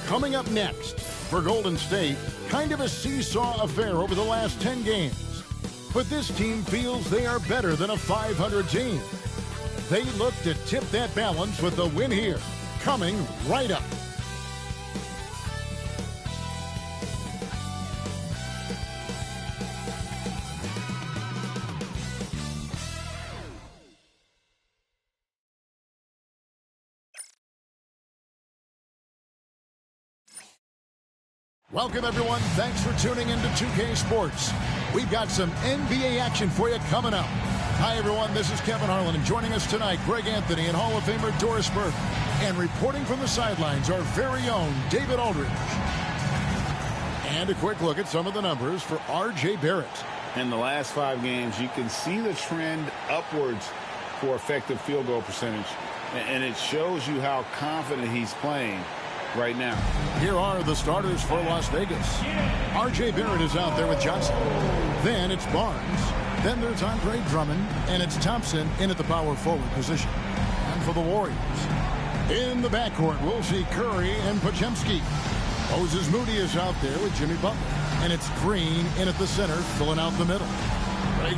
Coming up next, for Golden State, kind of a seesaw affair over the last 10 games. But this team feels they are better than a 500 team. They look to tip that balance with the win here. Coming right up. Welcome, everyone. Thanks for tuning into 2K Sports. We've got some NBA action for you coming up. Hi, everyone. This is Kevin Harlan, and joining us tonight, Greg Anthony and Hall of Famer Doris Burke. And reporting from the sidelines, our very own David Aldridge. And a quick look at some of the numbers for R.J. Barrett. In the last 5 games, you can see the trend upwards for effective field goal percentage. And it shows you how confident he's playing right now. Here are the starters for Las Vegas. R.J. Barrett is out there with Johnson. Then it's Barnes. Then there's Andre Drummond. And it's Thompson in at the power forward position. And for the Warriors, in the backcourt, we'll see Curry and Podziemski. Moses Moody is out there with Jimmy Butler. And it's Green in at the center, filling out the middle.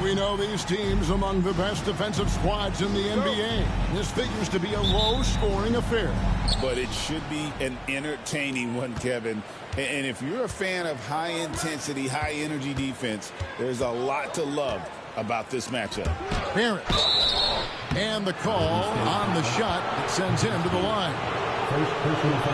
We know these teams among the best defensive squads in the NBA. This figures to be a low-scoring affair. But it should be an entertaining one, Kevin. And if you're a fan of high-intensity, high-energy defense, there's a lot to love about this matchup. Barrett. And the call on the shot that sends him to the line.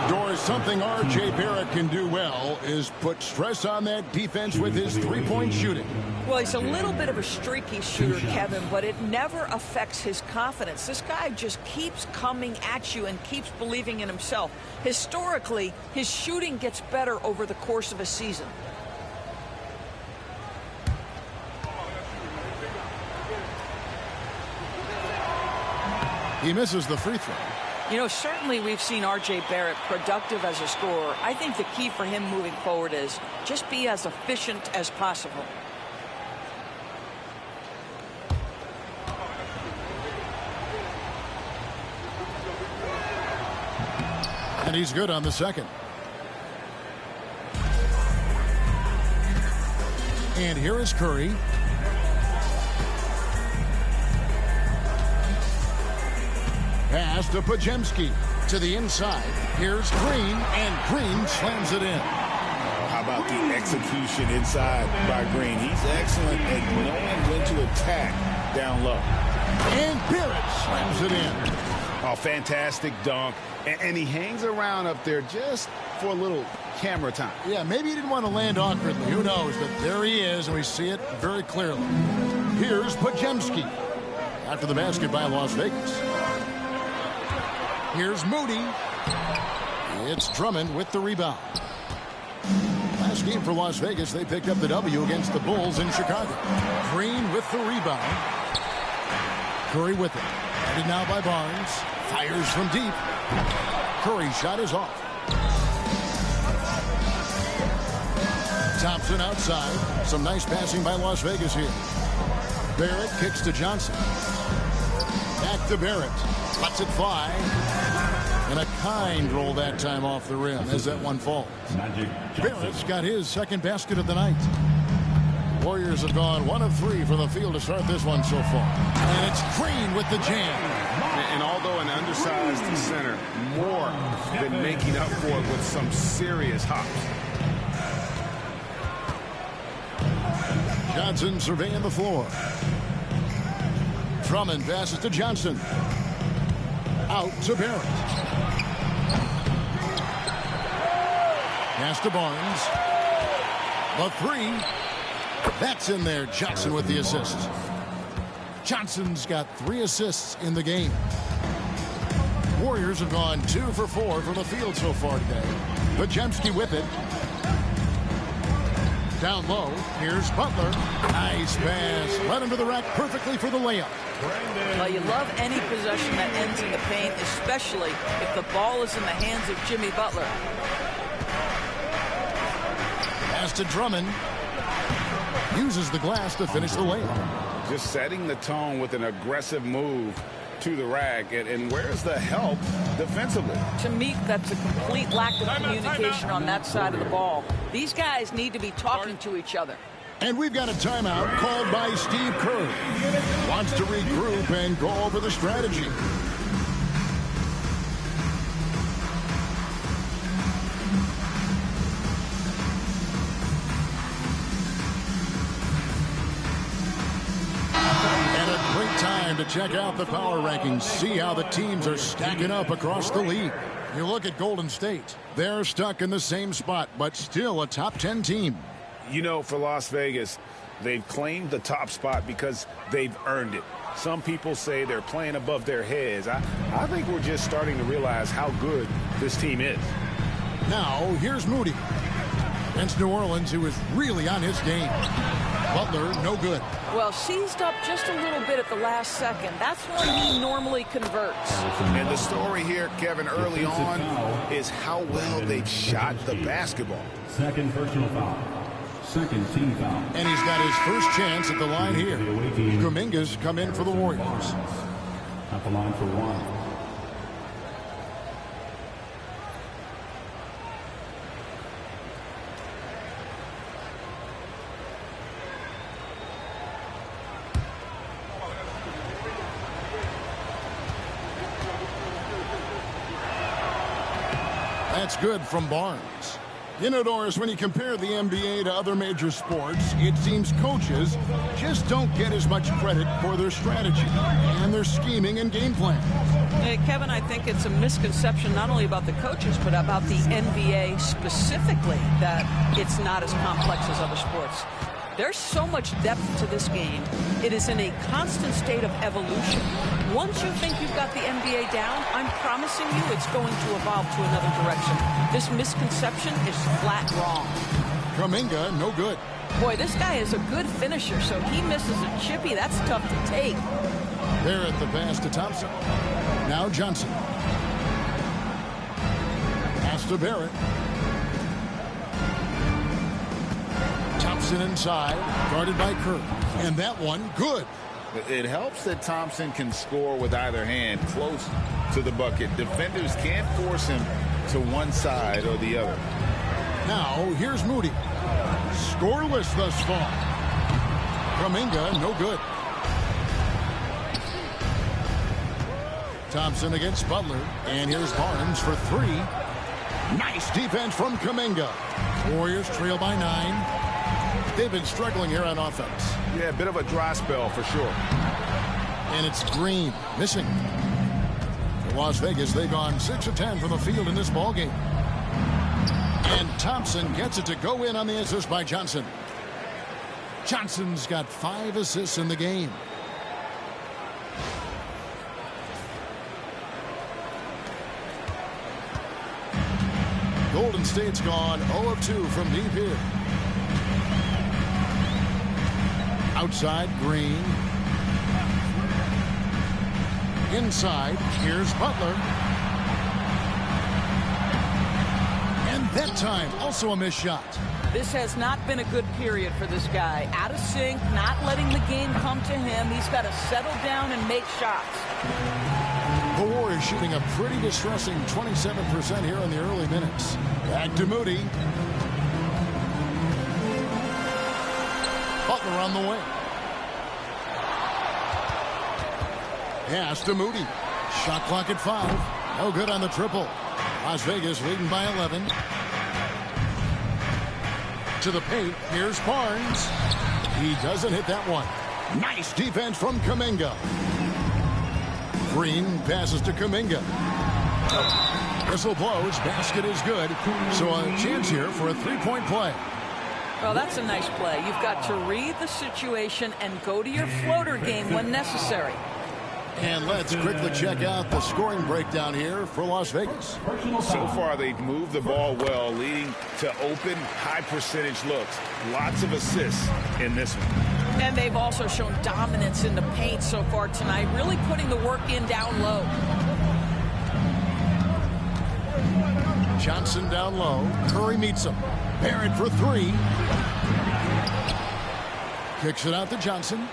Doris, something R.J. Barrett can do well is put stress on that defense with his three-point shooting. Well, he's a little bit of a streaky shooter, Kevin, but it never affects his confidence. This guy just keeps coming at you and keeps believing in himself. Historically, his shooting gets better over the course of a season. He misses the free throw. You know, certainly we've seen R.J. Barrett productive as a scorer. I think the key for him moving forward is just be as efficient as possible. And he's good on the second. And here is Curry. Pass to Podziemski. To the inside. Here's Green, and Green slams it in. How about the execution inside by Green? He's excellent at knowing when to attack down low. And Barrett slams it in. Oh, fantastic dunk. And he hangs around up there just for a little camera time. Yeah, maybe he didn't want to land awkwardly. Who knows? But there he is, and we see it very clearly. Here's Podziemski. After the basket by Las Vegas. Here's Moody. It's Drummond with the rebound. Last game for Las Vegas, they picked up the W against the Bulls in Chicago. Green with the rebound. Curry with it. Headed now by Barnes. Fires from deep. Curry's shot is off. Thompson outside. Some nice passing by Las Vegas here. Barrett kicks to Johnson. Back to Barrett. Lets it fly. And a kind roll that time off the rim as that one falls. Barrett's got his second basket of the night. Warriors have gone 1 of 3 from the field to start this one so far. And it's Green with the jam. And although an undersized center, more than making up for it with some serious hops. Johnson surveying the floor. Drummond passes to Johnson. Out to Barrett. Pass to Barnes. The three. That's in there. Johnson with the assist. Johnson's got 3 assists in the game. Warriors have gone 2 for 4 from the field so far today. Podziemski with it. Down low. Here's Butler. Nice pass. Led him to the rack perfectly for the layup. Well, you love any possession that ends in the paint, especially if the ball is in the hands of Jimmy Butler. Pass to Drummond. Uses the glass to finish the layup. Just setting the tone with an aggressive move to the rack. And where's the help defensively? To me, that's a complete lack of communication on that side of the ball. These guys need to be talking to each other. And we've got a timeout called by Steve Curry. Wants to regroup and go over the strategy. And a great time to check out the power rankings. See how the teams are stacking up across the league. You look at Golden State. They're stuck in the same spot, but still a top 10 team. You know, for Las Vegas, they've claimed the top spot because they've earned it. Some people say they're playing above their heads. I think we're just starting to realize how good this team is. Now, here's Moody. Against New Orleans, who is really on his game. Butler, no good. Well, seized up just a little bit at the last second. That's when he normally converts. And the story here, Kevin, early on is how well they've shot the basketball. Second personal foul. Second team foul. And he's got his first chance at the line here. Kuminga's come in for the Warriors. At the line for one. That's good from Barnes. You know, Doris, when you compare the NBA to other major sports, it seems coaches just don't get as much credit for their strategy and their scheming and game plan. Hey, Kevin, I think it's a misconception not only about the coaches, but about the NBA specifically, that it's not as complex as other sports. There's so much depth to this game. It is in a constant state of evolution. Once you think you've got the NBA down, I'm promising you it's going to evolve to another direction. This misconception is flat wrong. Kuminga, no good. Boy, this guy is a good finisher, so he misses a chippy. That's tough to take. There at the pass to Thompson. Now Johnson. Pass to Barrett. Thompson inside, guarded by Curry. And that one, good. It helps that Thompson can score with either hand close to the bucket. Defenders can't force him to one side or the other. Now, here's Moody. Scoreless thus far. Kuminga, no good. Thompson against Butler. And here's Barnes for three. Nice defense from Kuminga. Warriors trail by 9. They've been struggling here on offense. Yeah, a bit of a dry spell for sure. And it's Green missing. For Las Vegas, they've gone 6 of 10 from the field in this ballgame. And Thompson gets it to go in on the assist by Johnson. Johnson's got 5 assists in the game. Golden State's gone 0 of 2 from deep here. Outside, Green. Inside, here's Butler. And that time, also a missed shot. This has not been a good period for this guy. Out of sync, not letting the game come to him. He's got to settle down and make shots. The Warriors shooting a pretty distressing 27% here in the early minutes. Back to Moody. Butler on the wing. Pass to Moody. Shot clock at 5. No good on the triple. Las Vegas leading by 11. To the paint. Here's Barnes. He doesn't hit that one. Nice defense from Kuminga. Green passes to Kuminga. Whistle blows. Basket is good. So a chance here for a three-point play. Well, that's a nice play. You've got to read the situation and go to your floater game when necessary. And let's quickly check out the scoring breakdown here for Las Vegas. So far, they've moved the ball well, leading to open, high-percentage looks. Lots of assists in this one. And they've also shown dominance in the paint so far tonight, really putting the work in down low. Johnson down low. Curry meets him. Barrett for 3. Kicks it out to Johnson.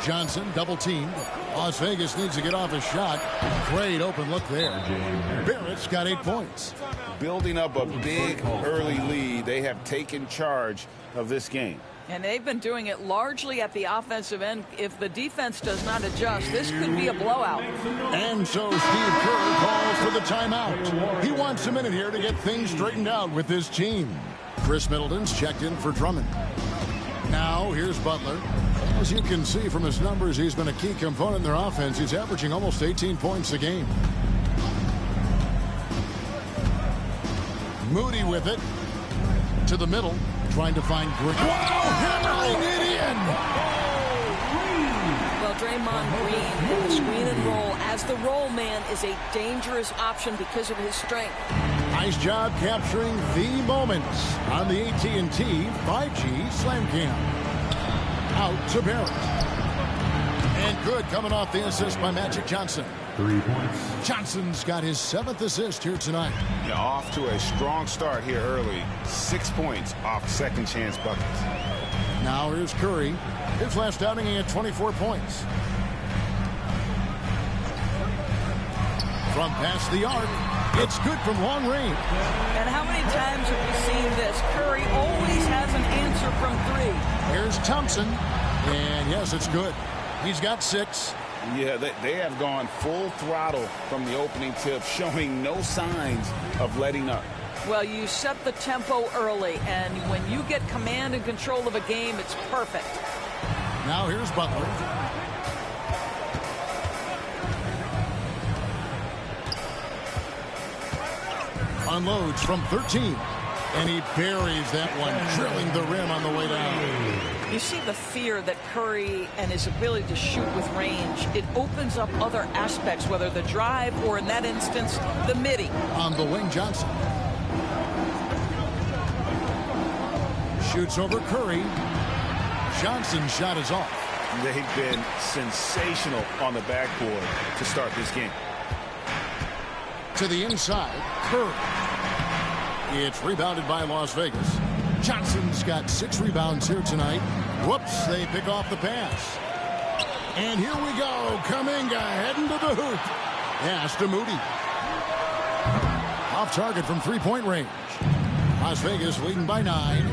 Johnson double teamed. Las Vegas needs to get off a shot. Great open look there. Barrett's got 8 points. Building up a big early lead, they have taken charge of this game. And they've been doing it largely at the offensive end. If the defense does not adjust, this could be a blowout. And so Steve Kerr calls for the timeout. He wants a minute here to get things straightened out with his team. Chris Middleton's checked in for Drummond. Now here's Butler. As you can see from his numbers, he's been a key component in their offense. He's averaging almost 18 points a game. Moody with it. To the middle. Trying to find Green. Wow! Hammering it in! Well, Draymond Green in the screen and roll as the roll man is a dangerous option because of his strength. Nice job capturing the moments on the AT&T 5G Slam Cam. Out to Barrett. And good coming off the assist by Magic Johnson. 3 points. Johnson's got his 7th assist here tonight. Yeah, off to a strong start here early. 6 points off second chance buckets. Now here's Curry. His last outing, he had 24 points. From past the arc, it's good from long range. And how many times have we seen this? Curry always has an answer from 3. Here's Thompson. And yes, it's good. He's got 6. Yeah, they have gone full throttle from the opening tip, showing no signs of letting up. Well, you set the tempo early, and when you get command and control of a game, it's perfect. Now here's Butler. Unloads from 13. And he buries that one, drilling the rim on the way down. You see the fear that Curry and his ability to shoot with range. It opens up other aspects, whether the drive or, in that instance, the midi. On the wing, Johnson. Shoots over Curry. Johnson's shot is off. They've been sensational on the backboard to start this game. To the inside, Curry. It's rebounded by Las Vegas. Johnson's got 6 rebounds here tonight. Whoops, they pick off the pass. And here we go. Kuminga heading to the hoop. Pass to Moody. Off target from 3-point range. Las Vegas leading by 9.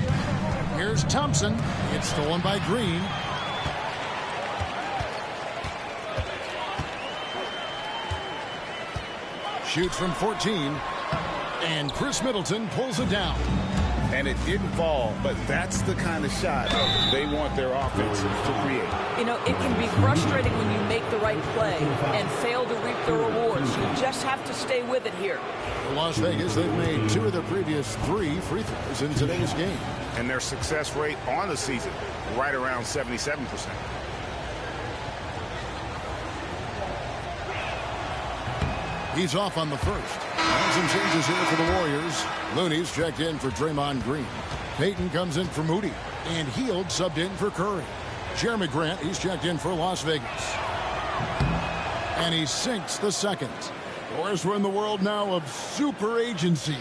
Here's Thompson. It's stolen by Green. Shoots from 14. And Chris Middleton pulls it down. And it didn't fall, but that's the kind of shot they want their offense to create. You know, it can be frustrating when you make the right play and fail to reap the rewards. You just have to stay with it here. For Las Vegas, they've made 2 of their previous 3 free throws in today's game. And their success rate on the season, right around 77%. He's off on the first. And some changes here for the Warriors. Looney's checked in for Draymond Green. Payton comes in for Moody. And Hield subbed in for Curry. Jeremy Grant, he's checked in for Las Vegas. And he sinks the second. Of course, we're in the world now of super agencies,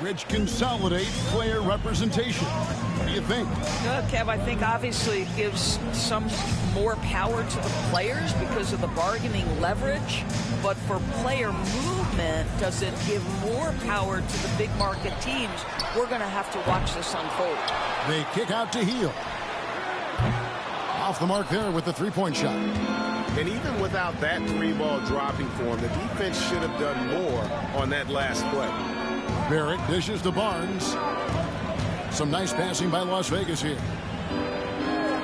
which consolidate player representation. What do you think? Kev, I think obviously it gives some more power to the players because of the bargaining leverage. But for player movement, does it give more power to the big market teams? We're going to have to watch this unfold. They kick out to Hield. Off the mark there with the 3-point shot. And even without that 3-ball dropping for him, the defense should have done more on that last play. Barrett dishes to Barnes. Some nice passing by Las Vegas here.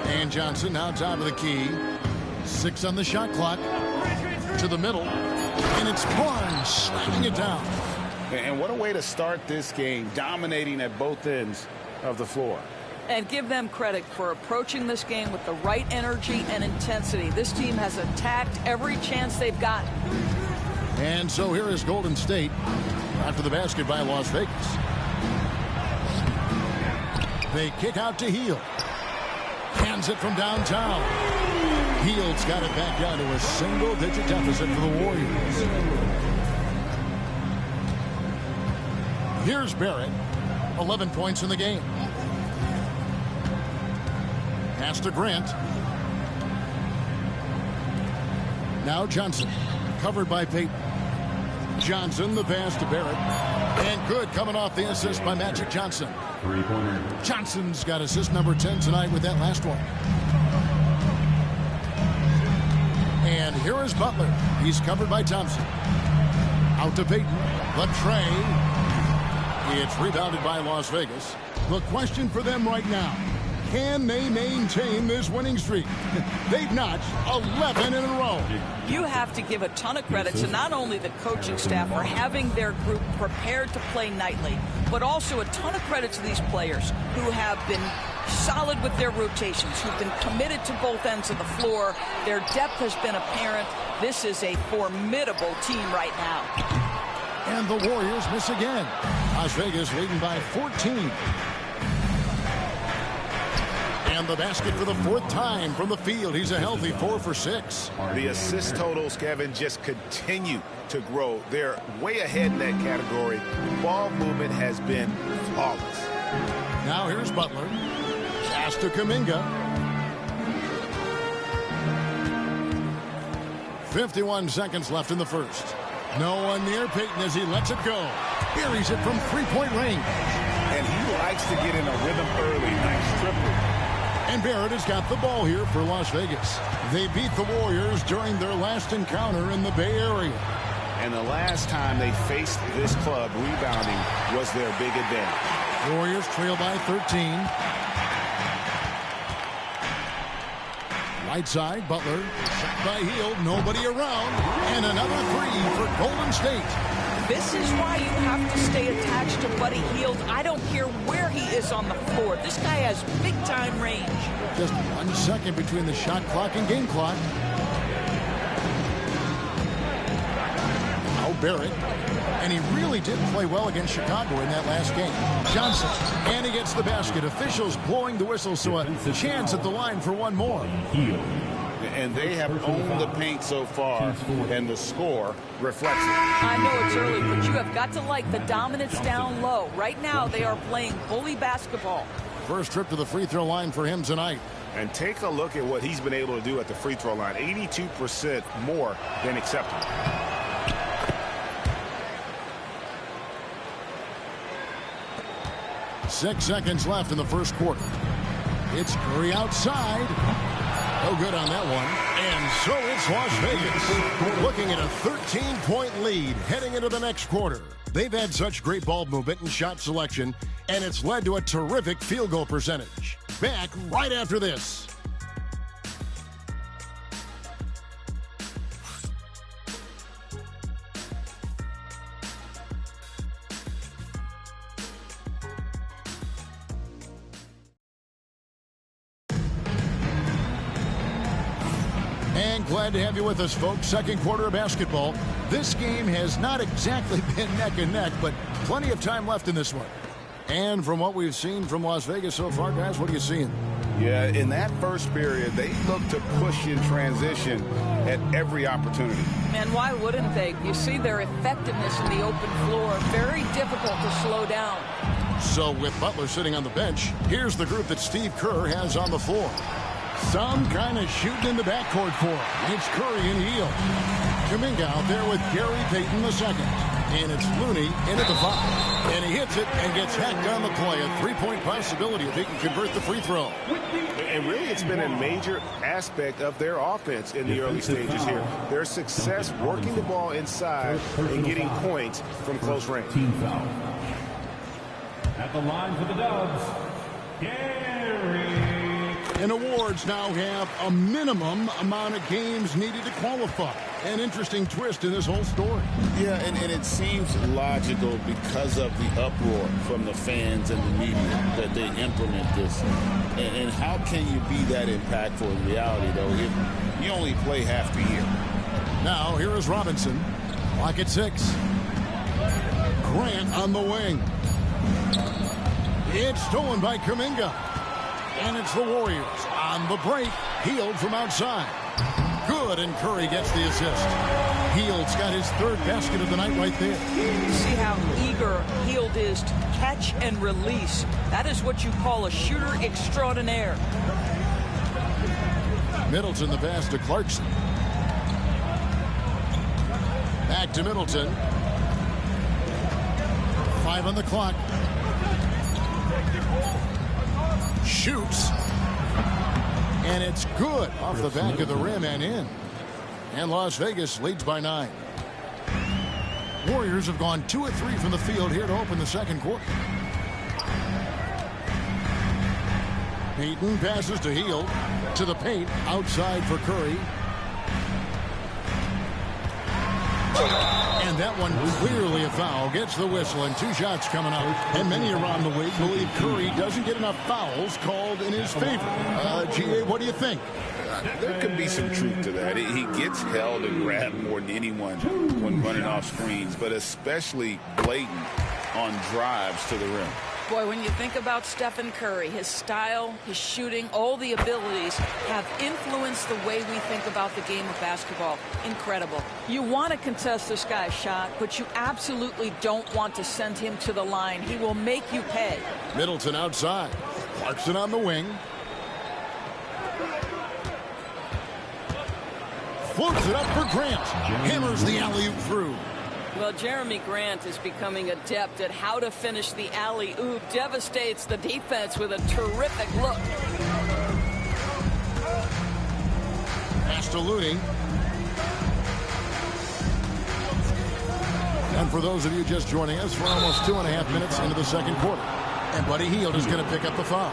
And Johnson now top of the key. 6 on the shot clock. To the middle. And it's Barnes slamming it down. And what a way to start this game, dominating at both ends of the floor. And give them credit for approaching this game with the right energy and intensity. This team has attacked every chance they've gotten. And so here is Golden State after the basket by Las Vegas. They kick out to Hield. Hands it from downtown. Hield's got it back down to a single-digit deficit for the Warriors. Here's Barrett. 11 points in the game. Pass to Grant. Now Johnson, covered by Payton. Johnson, the pass to Barrett. And good, coming off the assist by Magic Johnson. Three-pointer. Johnson's got assist number 10 tonight with that last one. And here is Butler. He's covered by Thompson. Out to Payton. The tray. It's rebounded by Las Vegas. The question for them right now, can they maintain this winning streak? They've notched 11 in a row. You have to give a ton of credit to not only the coaching staff for having their group prepared to play nightly, but also a ton of credit to these players who have been solid with their rotations, who've been committed to both ends of the floor. Their depth has been apparent. This is a formidable team right now. And the Warriors miss again. Las Vegas leading by 14. And the basket for the fourth time from the field. He's a healthy 4 for 6. The assist totals, Kevin, just continue to grow. They're way ahead in that category. Ball movement has been flawless. Now here's Butler. Pass to Kuminga. 51 seconds left in the first. No one near Payton as he lets it go. Buries it from three-point range. And he likes to get in a rhythm early. Nice triple. And Barrett has got the ball here for Las Vegas. They beat the Warriors during their last encounter in the Bay Area. And the last time they faced this club rebounding was their big advantage. Warriors trail by 13. Right side, Butler. Shot by Hield, nobody around. And another three for Golden State. This is why you have to stay attached to Buddy Hield. I don't care where he is on the floor. This guy has big-time range. Just 1 second between the shot clock and game clock. Now Barrett. And he really did play well against Chicago in that last game. Johnson. And he gets the basket. Officials blowing the whistle, so a chance at the line for one more. And they have owned the paint so far, and the score reflects it. I know it's early, but you have got to like the dominance down low. Right now, they are playing bully basketball. First trip to the free throw line for him tonight. And take a look at what he's been able to do at the free throw line. 82% more than acceptable. Six seconds left in the first quarter. It's Curry outside. No good on that one. And so it's Las Vegas looking at a 13-point lead heading into the next quarter. They've had such great ball movement and shot selection, and it's led to a terrific field goal percentage. Back right after this. And glad to have you with us, folks. Second quarter of basketball. This game has not exactly been neck and neck, but plenty of time left in this one. And from what we've seen from Las Vegas so far, guys, what are you seeing? Yeah, in that first period, they looked to push in transition at every opportunity. And why wouldn't they? You see their effectiveness in the open floor. Very difficult to slow down. So with Butler sitting on the bench, here's the group that Steve Kerr has on the floor. Some kind of shooting in the backcourt for him. It's Curry and Hield. Kuminga out there with Gary Payton II. And it's Looney in at the foul. And he hits it and gets hacked on the play. A three-point possibility if he can convert the free throw. And really, it's been a major aspect of their offense in the early stages here. Their success working the ball inside and getting points from close range. Team foul. At the line for the Dubs, Gary. And awards now have a minimum amount of games needed to qualify. An interesting twist in this whole story. Yeah, and it seems logical because of the uproar from the fans and the media that they implement this. And how can you be that impactful in reality, though, if you only play half the year? Now, here is Robinson. Clock at 6. Grant on the wing. It's stolen by Kuminga. And it's the Warriors on the break. Hield from outside. Good, and Curry gets the assist. Hield's got his third basket of the night right there. See how eager Hield is to catch and release. That is what you call a shooter extraordinaire. Middleton the pass to Clarkson. Back to Middleton. 5 on the clock. Shoots. And it's good off the back of the rim and in. And Las Vegas leads by 9. Warriors have gone 2 of 3 from the field here to open the second quarter. Payton passes to Hield. To the paint. Outside for Curry. And that one clearly a foul. Gets the whistle and 2 shots coming up. And many around the league believe Curry doesn't get enough fouls called in his favor. G.A., what do you think? There could be some truth to that. He gets held and grabbed more than anyone when running off screens, but especially blatant on drives to the rim. Boy, when you think about Stephen Curry, his style, his shooting, all the abilities have influenced the way we think about the game of basketball. Incredible. You want to contest this guy's shot, but you absolutely don't want to send him to the line. He will make you pay. Middleton outside. Clarkson on the wing. Floats it up for Grant. Hammers the alley-oop through. Well, Jeremy Grant is becoming adept at how to finish the alley-oop. Devastates the defense with a terrific look. Pass to Looney. And for those of you just joining us, we're almost 2.5 minutes into the second quarter. And Buddy Hield is going to pick up the foul.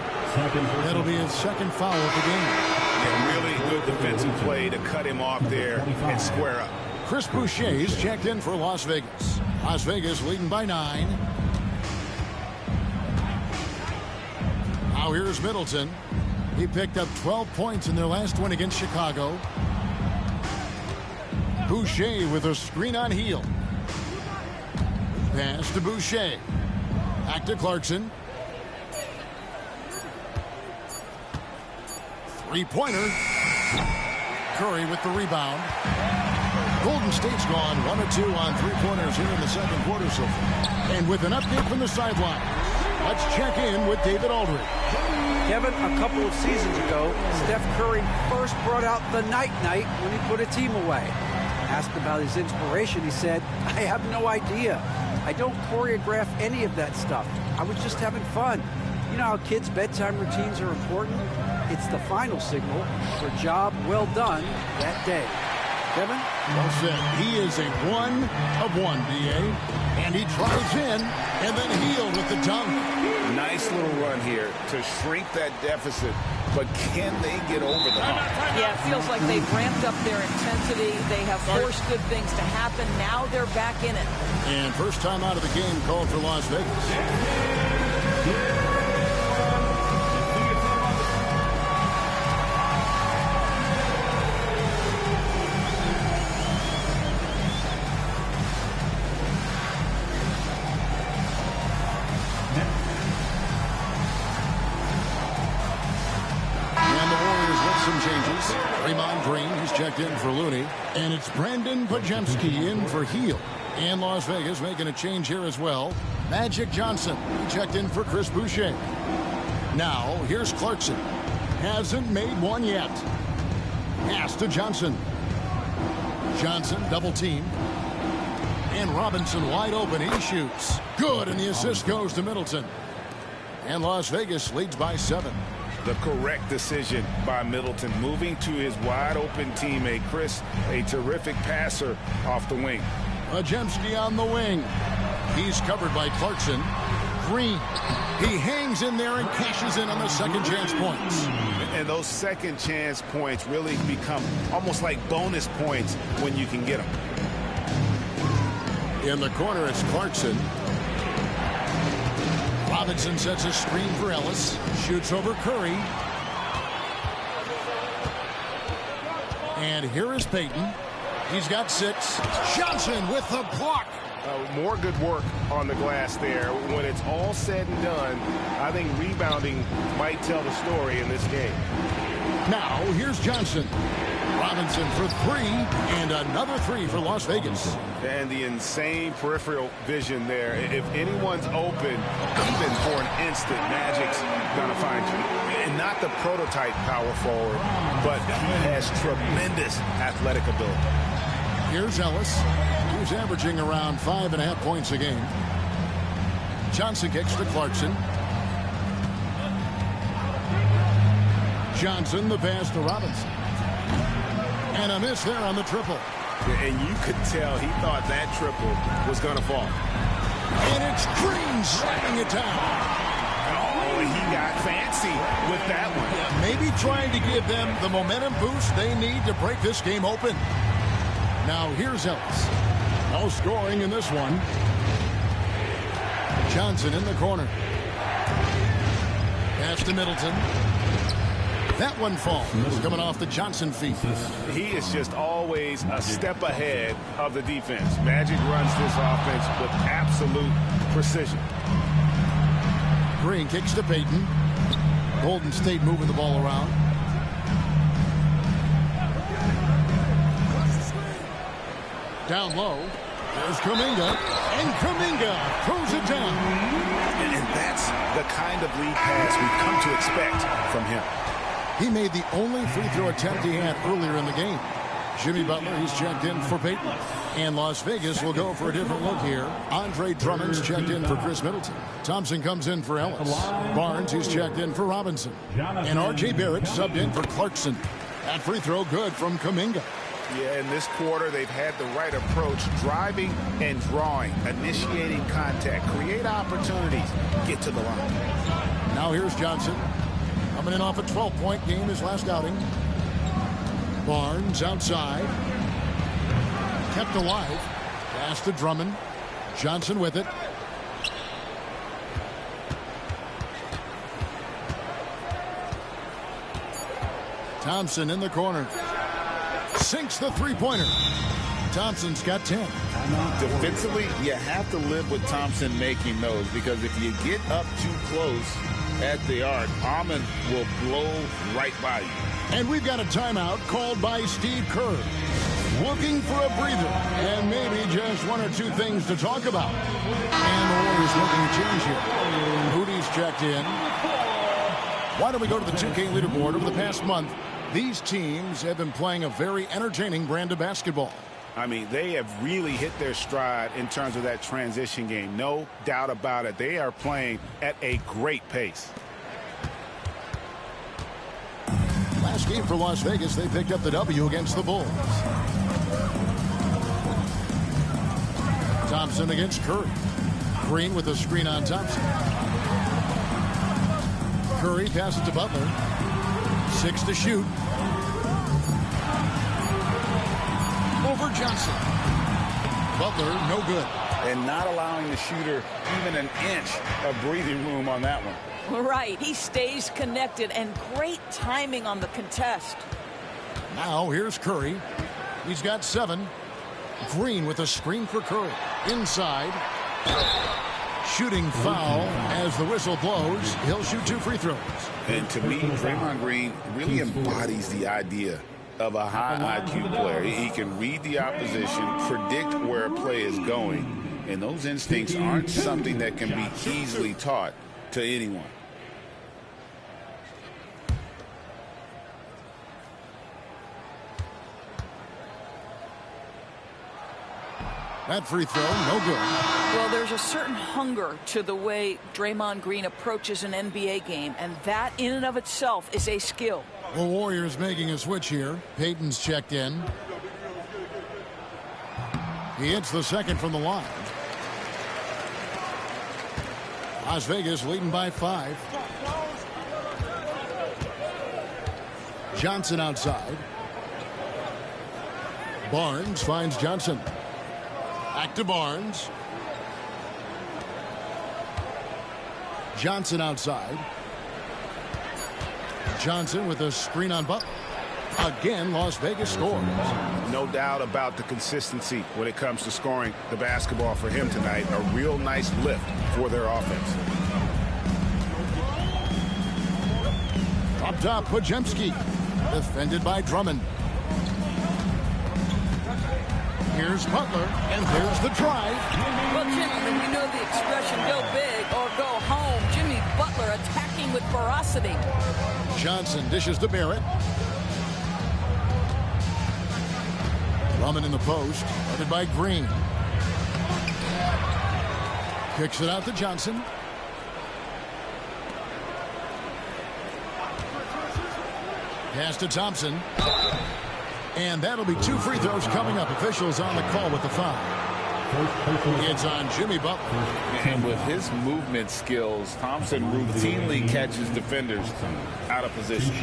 That'll be his second foul of the game. Yeah, really good defensive play to cut him off there and square up. Chris Boucher's checked in for Las Vegas. Las Vegas leading by 9. Now here's Middleton. He picked up 12 points in their last win against Chicago. Boucher with a screen on Hield. Pass to Boucher. Back to Clarkson. Three-pointer. Curry with the rebound. Golden State's gone 1 of 2 on three-pointers here in the second quarter so far. And with an update from the sideline, let's check in with David Aldridge. Kevin, a couple of seasons ago, Steph Curry first brought out the night-night when he put a team away. Asked about his inspiration, he said, "I have no idea. I don't choreograph any of that stuff. I was just having fun." You know how kids' bedtime routines are important? It's the final signal for a job well done that day. Kevin? Well said. He is a 1 of 1, D.A. And he drives in, and then Hield with the dunk. Nice little run here to shrink that deficit, but can they get over the hump? Yeah, it feels like they've ramped up their intensity. They have forced good things to happen. Now they're back in it. And first time out of the game called for Las Vegas. Checked in for Looney, and it's Brandon Pajemski in for Hield. And Las Vegas making a change here as well. Magic Johnson checked in for Chris Boucher. Now here's Clarkson. Hasn't made one yet. Pass to Johnson. Johnson double team. And Robinson wide open. He shoots. Good, and the assist goes to Middleton. And Las Vegas leads by 7. The correct decision by Middleton, moving to his wide-open teammate, Chris, a terrific passer off the wing. Pajemski on the wing. He's covered by Clarkson. Green. He hangs in there and cashes in on the second chance points. And those second chance points really become almost like bonus points when you can get them. In the corner, it's Clarkson. Robinson sets a screen for Ellis. Shoots over Curry. And here is Payton. He's got 6. Johnson with the block. More good work on the glass there. When it's all said and done, I think rebounding might tell the story in this game. Now, here's Johnson. Robinson for 3, and another 3 for Las Vegas. And the insane peripheral vision there. If anyone's open, even for an instant, Magic's gonna find you. And not the prototype power forward, but he has tremendous athletic ability. Here's Ellis, who's averaging around 5.5 points a game. Johnson kicks to Clarkson. Johnson, the pass to Robinson. And a miss there on the triple. And you could tell he thought that triple was going to fall. And it's Green sliding it down. Oh, he got fancy with that one. Yeah, maybe trying to give them the momentum boost they need to break this game open. Now here's Ellis. No scoring in this one. Johnson in the corner. Pass to Middleton. That one falls. Coming off the Johnson feet. He is just always a step ahead of the defense. Magic runs this offense with absolute precision. Green kicks to Payton. Golden State moving the ball around. Down low. There's Kuminga. And Kuminga throws it down. And that's the kind of lead pass we've come to expect from him. He made the only free throw attempt he had earlier in the game. Jimmy Butler, he's checked in for Payton. And Las Vegas will go for a different look here. Andre Drummond's checked in for Chris Middleton. Thompson comes in for Ellis. Barnes, he's checked in for Robinson. And R.J. Barrett subbed in for Clarkson. That free throw good from Kuminga. Yeah, in this quarter, they've had the right approach, driving and drawing, initiating contact, create opportunities, get to the line. Now here's Johnson. Coming in off a 12-point game his last outing. Barnes outside. Kept alive. Pass to Drummond. Johnson with it. Thompson in the corner. Sinks the three-pointer. Thompson's got 10. Defensively, you have to live with Thompson making those, because if you get up too close at the arc, Almond will blow right by you. And we've got a timeout called by Steve Kerr. Looking for a breather and maybe just one or two things to talk about. And the Warriors looking to change here. Moody's checked in. Why don't we go to the 2K leaderboard? Over the past month, these teams have been playing a very entertaining brand of basketball. I mean, they have really hit their stride in terms of that transition game. No doubt about it. They are playing at a great pace. Last game for Las Vegas, they picked up the W against the Bulls. Thompson against Curry. Green with a screen on Thompson. Curry passes to Butler. 6 to shoot. Over Johnson. Butler, no good. And not allowing the shooter even an inch of breathing room on that one. Right. He stays connected, and great timing on the contest. Now here's Curry. He's got 7. Green with a screen for Curry. Inside. Shooting foul as the whistle blows. He'll shoot 2 free throws. And to me, Draymond Green really embodies the idea of a high IQ player. He can read the opposition, predict where a play is going, and those instincts aren't something that can be easily taught to anyone. That free throw, no good. Well, there's a certain hunger to the way Draymond Green approaches an NBA game, and that in and of itself is a skill. The Warriors making a switch here. Payton's checked in. He hits the second from the line. Las Vegas leading by 5. Johnson outside. Barnes finds Johnson. Back to Barnes. Johnson outside. Johnson with a screen on Butler. Again, Las Vegas scores. No doubt about the consistency when it comes to scoring the basketball for him tonight. A real nice lift for their offense. Up top, Pajemski. Defended by Drummond. Here's Butler, and there's the drive. Well, gentlemen, you know the expression, go big or go home. Jimmy Butler attacking with ferocity. Johnson dishes to Barrett. Drummond in the post, headed by Green. Kicks it out to Johnson. Pass to Thompson. And that'll be 2 free throws coming up. Officials on the call with the foul. It's on Jimmy Butler. And with his movement skills, Thompson routinely catches defenders out of position.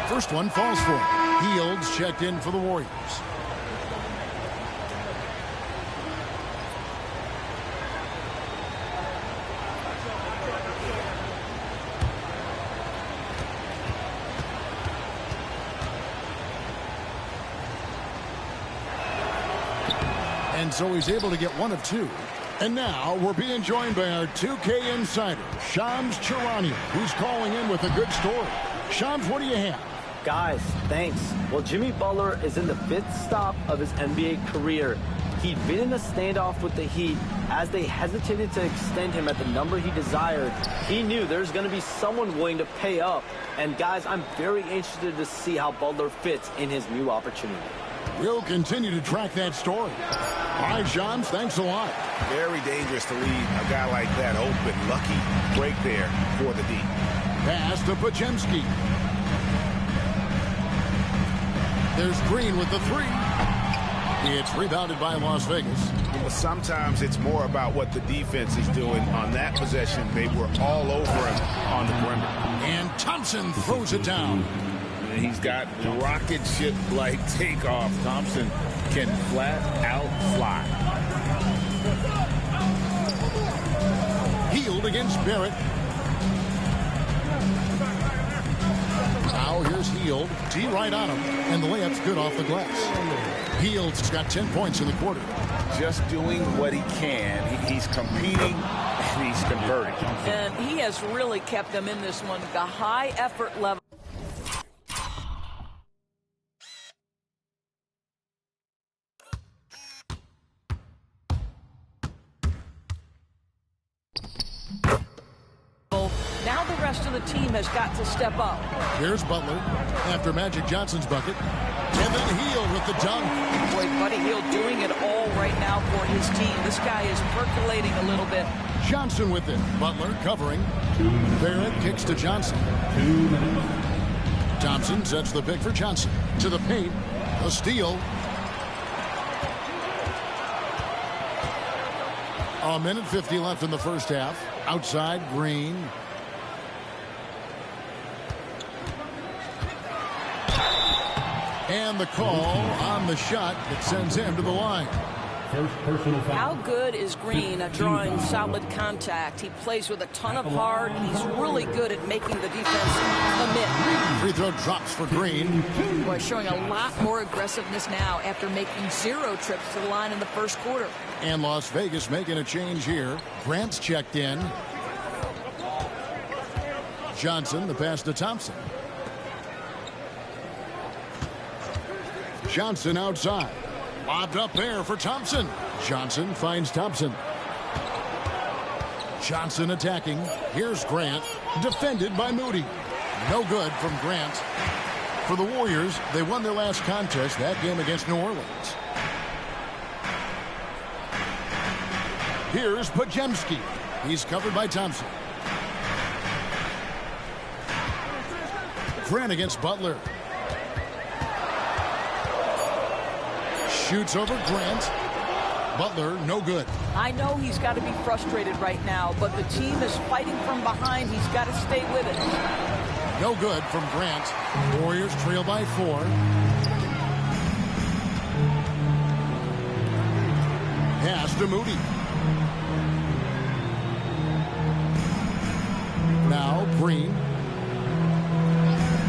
First one falls for him. Hields checked in for the Warriors. And so he's able to get 1 of 2. And now we're being joined by our 2K insider, Shams Charania, who's calling in with a good story. Shams, what do you have? Guys, thanks. Well, Jimmy Butler is in the 5th stop of his NBA career. He'd been in a standoff with the Heat. As they hesitated to extend him at the number he desired, he knew there's going to be someone willing to pay up. And guys, I'm very interested to see how Butler fits in his new opportunity. We'll continue to track that story. All right, Shams, thanks a lot. Very dangerous to leave a guy like that open. Lucky break there for the D. Pass to Podziemski. There's Green with the 3. It's rebounded by Las Vegas. But sometimes it's more about what the defense is doing on that possession. They were all over him on the perimeter. And Thompson throws it down. He's got rocket ship-like takeoff. Thompson can flat out fly. Hield against Barrett. Now here's Hield. D right on him. And the layup's good off the glass. Hield's got 10 points in the quarter. Just doing what he can. He's competing and he's converting. And he has really kept them in this one. The high effort level. Now the rest of the team has got to step up. Here's Butler after Magic Johnson's bucket. And then Hield with the dunk. Boy, Buddy Hield doing it all right now for his team. This guy is percolating a little bit. Johnson with it. Butler covering. Barrett kicks to Johnson. Thompson sets the pick for Johnson. To the paint. A steal. A minute 50 left in the first half. Outside, Green. And the call on the shot that sends him to the line. First personal foul. How good is Green at drawing solid contact? He plays with a ton of heart. He's really good at making the defense commit. Free throw drops for Green. Boy, showing a lot more aggressiveness now after making 0 trips to the line in the first quarter. And Las Vegas making a change here. Grant's checked in. Johnson, the pass to Thompson. Johnson outside. Lobbed up there for Thompson. Johnson finds Thompson. Johnson attacking. Here's Grant. Defended by Moody. No good from Grant. For the Warriors, they won their last contest, that game against New Orleans. Here's Podziemski. He's covered by Thompson. Grant against Butler. Shoots over Grant. Butler, no good. I know he's got to be frustrated right now, but the team is fighting from behind. He's got to stay with it. No good from Grant. Warriors trail by 4. Pass to Moody. Now Green.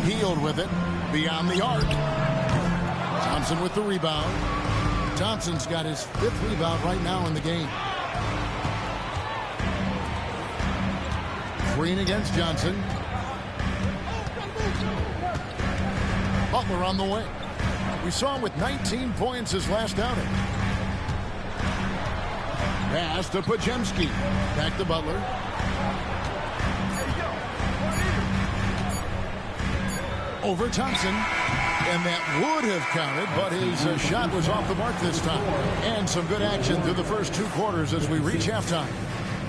Hield with it. Beyond the arc. Thompson with the rebound. Thompson's got his 5th rebound right now in the game. Green against Johnson. Butler on the way. We saw him with 19 points his last outing. Pass to Podziemski. Back to Butler. over Thompson. And that would have counted, but his shot was off the mark this time. And some good action through the first 2 quarters as we reach halftime.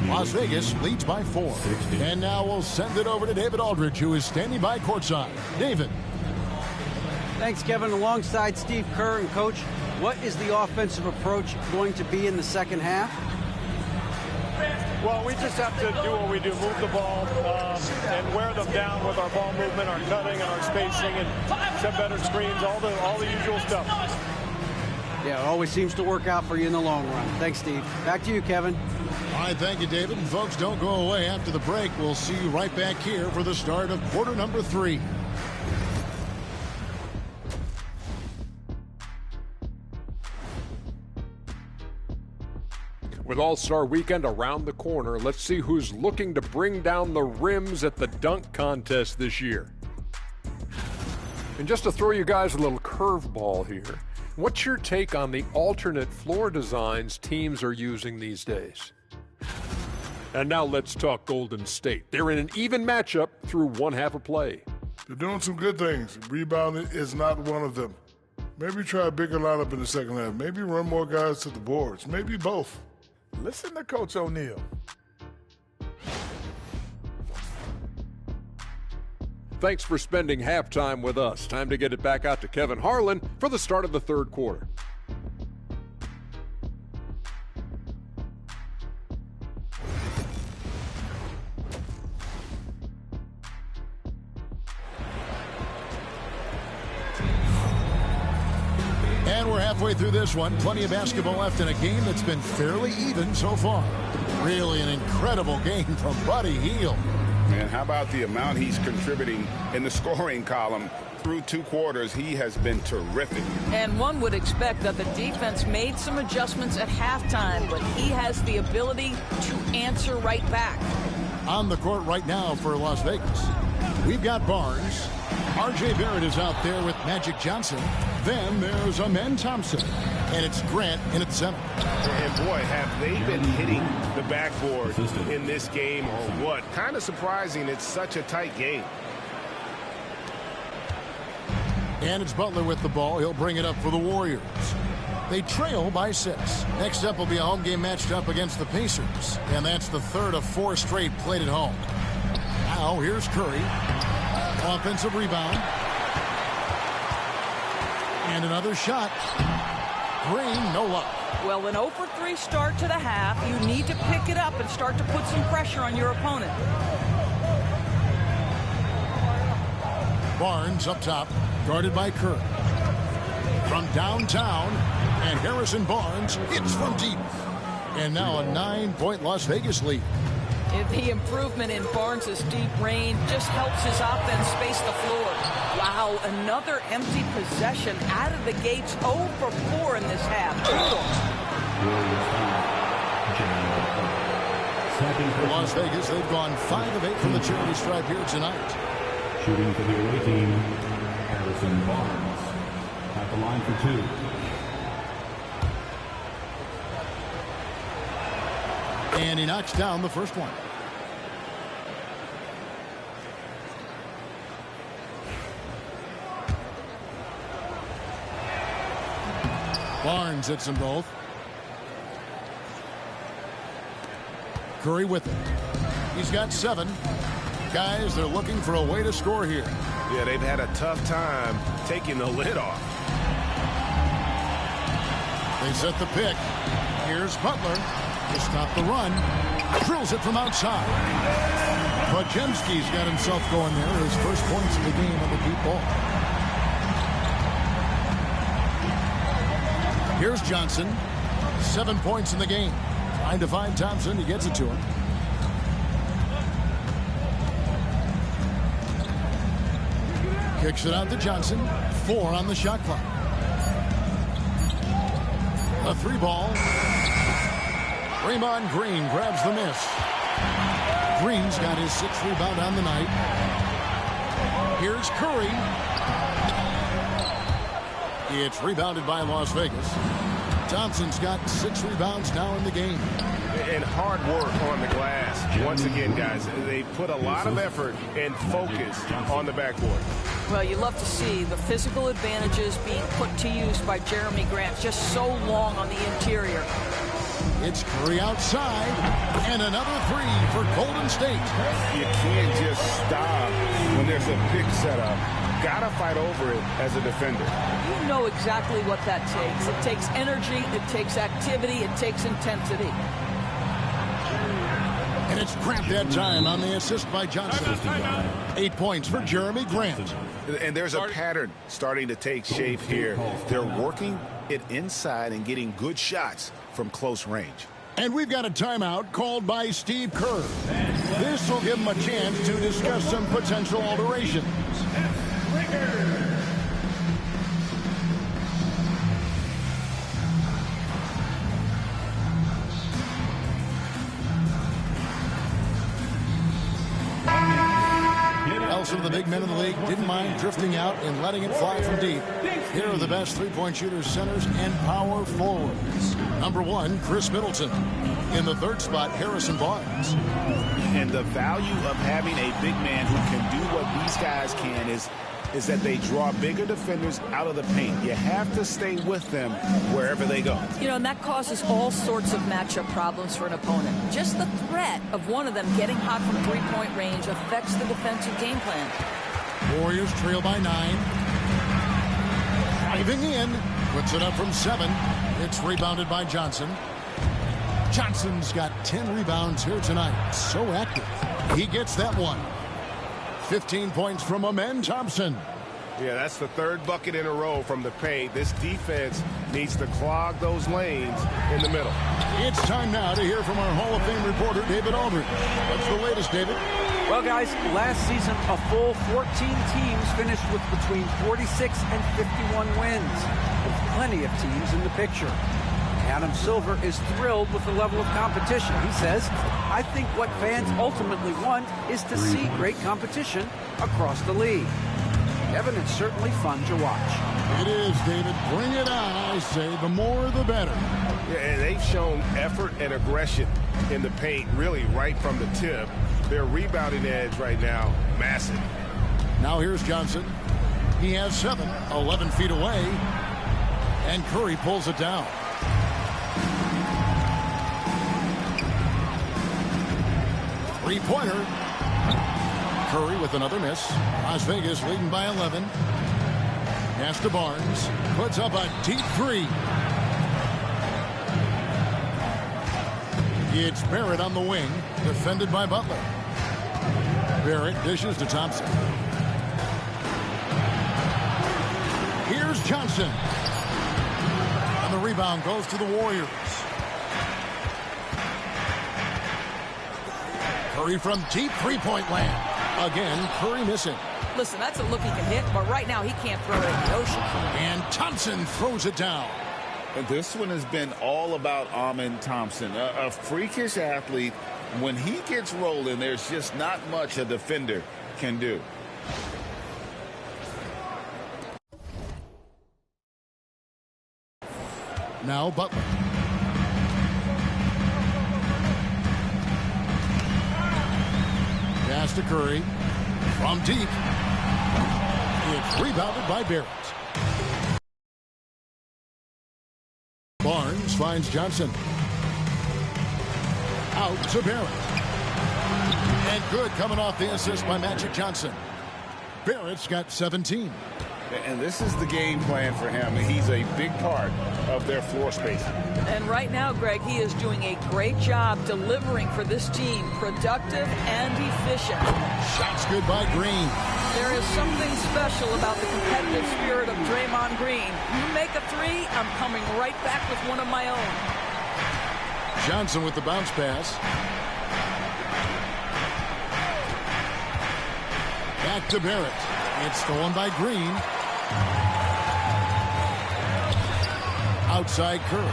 Las Vegas leads by 4. And now we'll send it over to David Aldridge, who is standing by courtside. David. Thanks, Kevin. Alongside Steve Kerr and Coach, what is the offensive approach going to be in the second half? Well, we just have to do what we do, move the ball and wear them down with our ball movement, our cutting, and our spacing, and set better screens, all the usual stuff. Yeah, it always seems to work out for you in the long run. Thanks, Steve. Back to you, Kevin. All right, thank you, David. And folks, don't go away after the break. We'll see you right back here for the start of quarter number 3. With All-Star Weekend around the corner, let's see who's looking to bring down the rims at the dunk contest this year. And just to throw you guys a little curveball here, what's your take on the alternate floor designs teams are using these days? And now let's talk Golden State. They're in an even matchup through one half of play. They're doing some good things. Rebounding is not one of them. Maybe try a bigger lineup in the second half. Maybe run more guys to the boards. Maybe both. Listen to Coach O'Neal. Thanks for spending halftime with us. Time to get it back out to Kevin Harlan for the start of the third quarter. And we're halfway through this one. Plenty of basketball left in a game that's been fairly even so far. Really an incredible game from Buddy Hield. Man, how about the amount he's contributing in the scoring column? Through 2 quarters, he has been terrific. And one would expect that the defense made some adjustments at halftime, but he has the ability to answer right back. On the court right now for Las Vegas, we've got Barnes. R.J. Barrett is out there with Magic Johnson. Then there's Amen Thompson. And it's Grant in at 7. And boy, have they been hitting the backboard in this game or what? Kind of surprising. It's such a tight game. And it's Butler with the ball. He'll bring it up for the Warriors. They trail by 6. Next up will be a home game matched up against the Pacers. And that's the third of 4 straight played at home. Now here's Curry. Offensive rebound. And another shot. Green, no luck. Well, an 0 for 3 start to the half. You need to pick it up and start to put some pressure on your opponent. Barnes up top, guarded by Curry. From downtown, and Harrison Barnes hits from deep. And now a 9-point Las Vegas lead. The improvement in Barnes' deep range just helps his offense space the floor. Wow, another empty possession out of the gates. 0 for 4 in this half. For Las Vegas, they've gone 5 of 8 from the charity stripe here tonight. Shooting for the away team, Harrison Barnes at the line for 2. And he knocks down the first one. Barnes hits them both. Curry with it. He's got 7. Guys, they're looking for a way to score here. Yeah, they've had a tough time taking the lid off. They set the pick. Here's Butler to stop the run. Drills it from outside. Podziemski's got himself going there. His first points of the game on the deep ball. Here's Johnson. 7 points in the game. Trying to find Thompson. He gets it to him. Kicks it out to Johnson. 4 on the shot clock. A 3-ball. Draymond Green grabs the miss. Green's got his 6th rebound on the night. Here's Curry. It's rebounded by Las Vegas. Thompson's got 6 rebounds now in the game. and hard work on the glass. Once again, guys, they put a lot of effort and focus on the backboard. Well, you love to see the physical advantages being put to use by Jeremy Grant, just so long on the interior. It's Curry outside, and another three for Golden State. You can't just stop when there's a pick setup. Gotta fight over it as a defender. You know exactly what that takes. It takes energy, it takes activity, it takes intensity. And it's Grant that time on the assist by Johnson. 8 points for Jeremy Grant. And there's a pattern starting to take shape here. They're working it inside and getting good shots from close range. And we've got a timeout called by Steve Kerr. This will give him a chance to discuss some potential alterations. Nelson, the big men in the league, didn't mind drifting out and letting it fly from deep. Here are the best three-point shooters, centers, and power forwards. Number 1, Chris Middleton. In the third spot, Harrison Barnes. And the value of having a big man who can do what these guys can is that they draw bigger defenders out of the paint. You have to stay with them wherever they go. You know, and that causes all sorts of matchup problems for an opponent. Just the threat of one of them getting hot from three-point range affects the defensive game plan. Warriors trail by 9. Driving in, puts it up from 7. It's rebounded by Johnson. Johnson's got 10 rebounds here tonight. So active. He gets that one. 15 points from Amen Thompson. Yeah, that's the third bucket in a row from the paint. This defense needs to clog those lanes in the middle. It's time now to hear from our Hall of Fame reporter, David Aldridge. What's the latest, David? Well, guys, last season, a full 14 teams finished with between 46 and 51 wins, with plenty of teams in the picture. Adam Silver is thrilled with the level of competition. He says, I think what fans ultimately want is to see great competition across the league. Kevin, it's certainly fun to watch. It is, David. Bring it on, I say. The more, the better. Yeah, and they've shown effort and aggression in the paint, really right from the tip. Their rebounding edge right now, massive. Now here's Johnson. He has 7, 11 feet away. And Curry pulls it down. Three-pointer. Curry with another miss. Las Vegas leading by 11. Pass to Barnes. Puts up a deep 3. It's Barrett on the wing. Defended by Butler. Barrett dishes to Thompson. Here's Johnson. And the rebound goes to the Warriors. Curry from deep three-point land. Again, Curry missing. Listen, that's a look he can hit, but right now he can't throw it in the ocean. And Thompson throws it down. And this one has been all about Amen Thompson, a freakish athlete. When he gets rolling, there's just not much a defender can do. Now Butler. Pass to Curry. From deep. It's rebounded by Barrett. Barnes finds Johnson. Out to Barrett. And good coming off the assist by Magic Johnson. Barrett's got 17. And this is the game plan for him. He's a big part of their floor space. And right now, Greg, he is doing a great job delivering for this team. Productive and efficient. Shots good by Green. There is something special about the competitive spirit of Draymond Green. You make a 3, I'm coming right back with one of my own. Johnson with the bounce pass. Back to Barrett. It's stolen by Green. Outside Curry.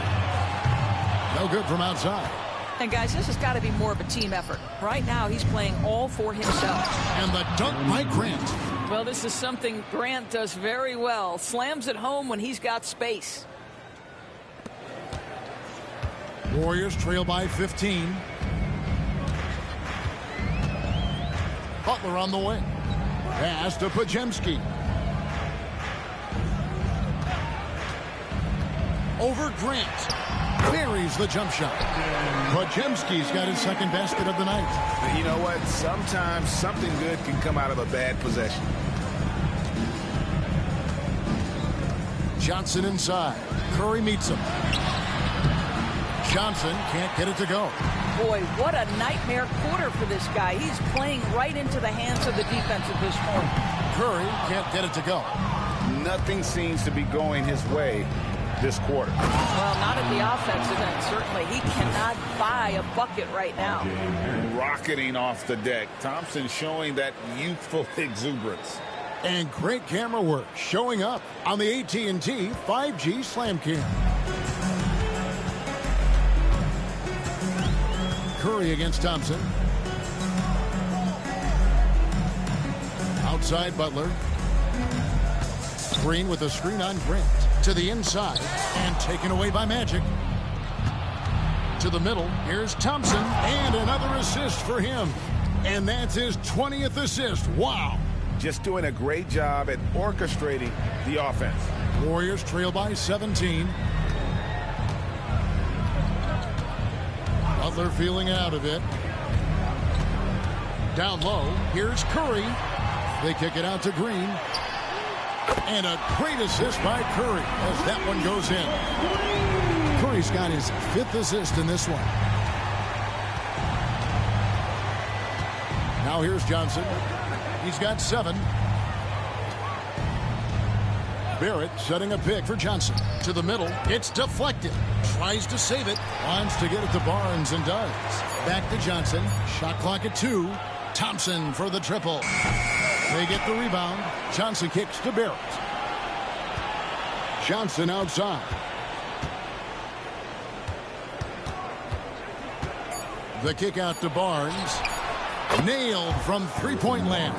No good from outside. And guys, this has got to be more of a team effort. Right now, he's playing all for himself. And the dunk by Grant. Well, this is something Grant does very well. Slams it home when he's got space. Warriors trail by 15. Butler on the wing. Pass to Pajemski. Over Grant. Buries the jump shot. Pajemski's got his second basket of the night. You know what? Sometimes something good can come out of a bad possession. Johnson inside. Curry meets him. Johnson can't get it to go. Boy, what a nightmare quarter for this guy. He's playing right into the hands of the defense at this point. Curry can't get it to go. Nothing seems to be going his way this quarter. Well, not at the offensive end, certainly. He cannot buy a bucket right now. Rocketing off the deck. Thompson showing that youthful exuberance. And great camera work showing up on the AT&T 5G Slam Cam. Curry against Thompson. Outside Butler. Green with a screen on Grant. To the inside and taken away by Magic. To the middle. Here's Thompson and another assist for him. And that's his 20th assist. Wow. Just doing a great job at orchestrating the offense. Warriors trail by 17. Butler feeling out of it. Down low. Here's Curry. They kick it out to Green. And a great assist by Curry as that one goes in. Curry's got his 5th assist in this one. Now here's Johnson. He's got 7. Barrett setting a pick for Johnson. To the middle. It's deflected. Tries to save it. Wants to get it to Barnes and does. Back to Johnson. Shot clock at 2. Thompson for the triple. They get the rebound. Johnson kicks to Barrett. Johnson outside. The kick out to Barnes. Nailed from three-point land.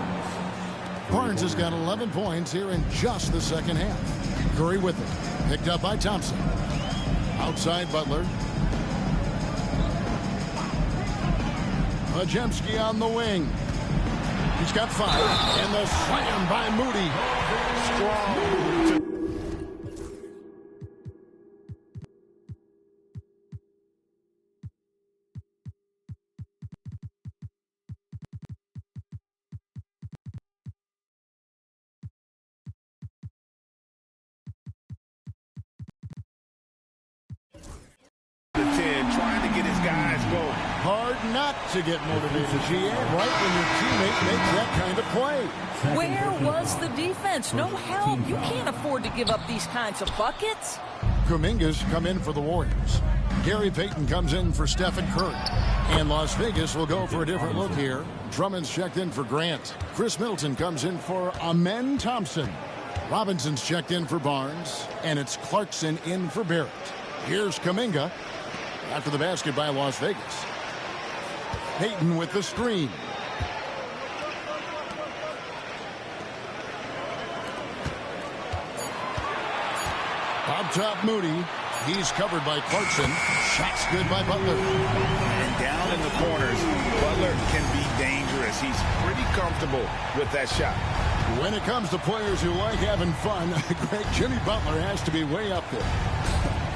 Barnes has got 11 points here in just the second half. Curry with it. Picked up by Thompson. Outside Butler. Pajemski on the wing. He's got 5. And the slam by Moody. Strong. Trying to get his guys going. Hard not to get motivated, GA, right when your teammate makes that kind of play. Where was the defense? No help. You can't afford to give up these kinds of buckets. Kuminga's come in for the Warriors. Gary Payton comes in for Steph Curry. And Las Vegas will go for a different look here. Drummond's checked in for Grant. Chris Middleton comes in for Amen Thompson. Robinson's checked in for Barnes. And it's Clarkson in for Barrett. Here's Kuminga. After the basket by Las Vegas. Payton with the screen. Up top Moody. He's covered by Clarkson. Shots good by Butler. And down in the corners, Butler can be dangerous. He's pretty comfortable with that shot. When it comes to players who like having fun, great Jimmy Butler has to be way up there.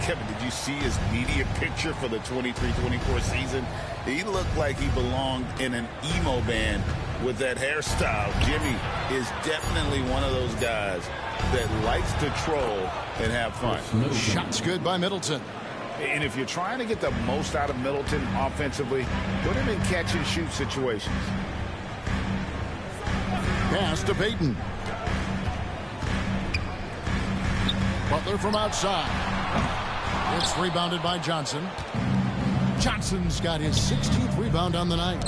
Kevin, did you see his media picture for the 23-24 season? He looked like he belonged in an emo band with that hairstyle. Jimmy is definitely one of those guys that likes to troll and have fun. Shots good by Middleton. And if you're trying to get the most out of Middleton offensively, put him in catch-and-shoot situations. Pass to Payton. Butler from outside. It's rebounded by Johnson. Johnson's got his 16th rebound on the night.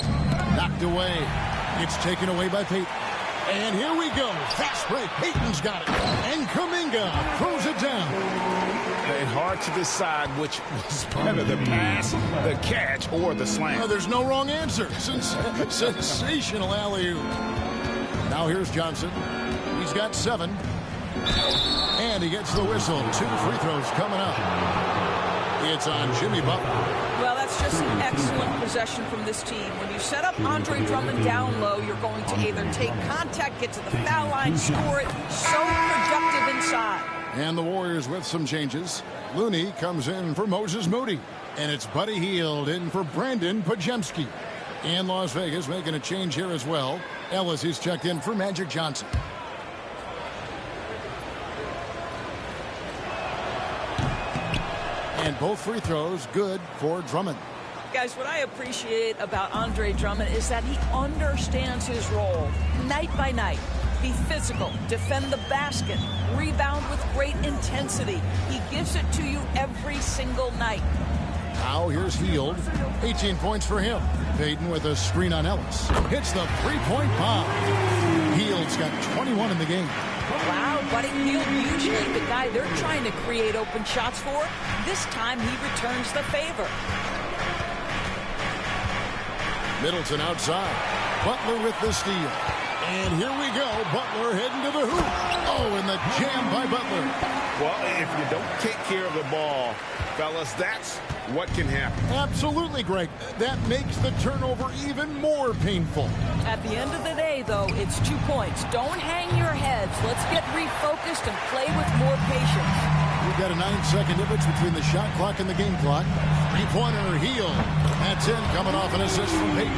Knocked away. It's taken away by Payton. And here we go. Fast break. Payton's got it. And Kuminga throws it down. And hard to decide which was better, the pass, the catch, or the slam. No, there's no wrong answer. Sensational alley-oop. Now here's Johnson. He's got 7. And he gets the whistle. 2 free throws coming up. It's on Jimmy Butler. That's just an excellent possession from this team. When you set up Andre Drummond down low, you're going to either take contact, get to the foul line, score it. So productive inside. And the Warriors with some changes. Looney comes in for Moses Moody. And it's Buddy Hield in for Brandon Podziemski. And Las Vegas making a change here as well. Ellis is checked in for Magic Johnson. And both free throws good for Drummond. Guys, what I appreciate about Andre Drummond is that he understands his role night by night. Be physical, defend the basket, rebound with great intensity. He gives it to you every single night. Now here's Hield. 18 points for him. Payton with a screen on Ellis. Hits the three-point bomb. Hield's got 21 in the game. Wow, Buddy Hield, usually the guy they're trying to create open shots for. This time he returns the favor. Middleton outside. Butler with the steal. And here we go. Butler heading to the hoop. Oh, and the jam by Butler. Well, if you don't take care of the ball, fellas, that's what can happen. Absolutely, Greg. That makes the turnover even more painful. At the end of the day, though, it's 2 points. Don't hang your heads. Let's get refocused and play with more patience. We've got a 9-second difference between the shot clock and the game clock. Three-pointer, Hield. That's in, coming off an assist from Payton.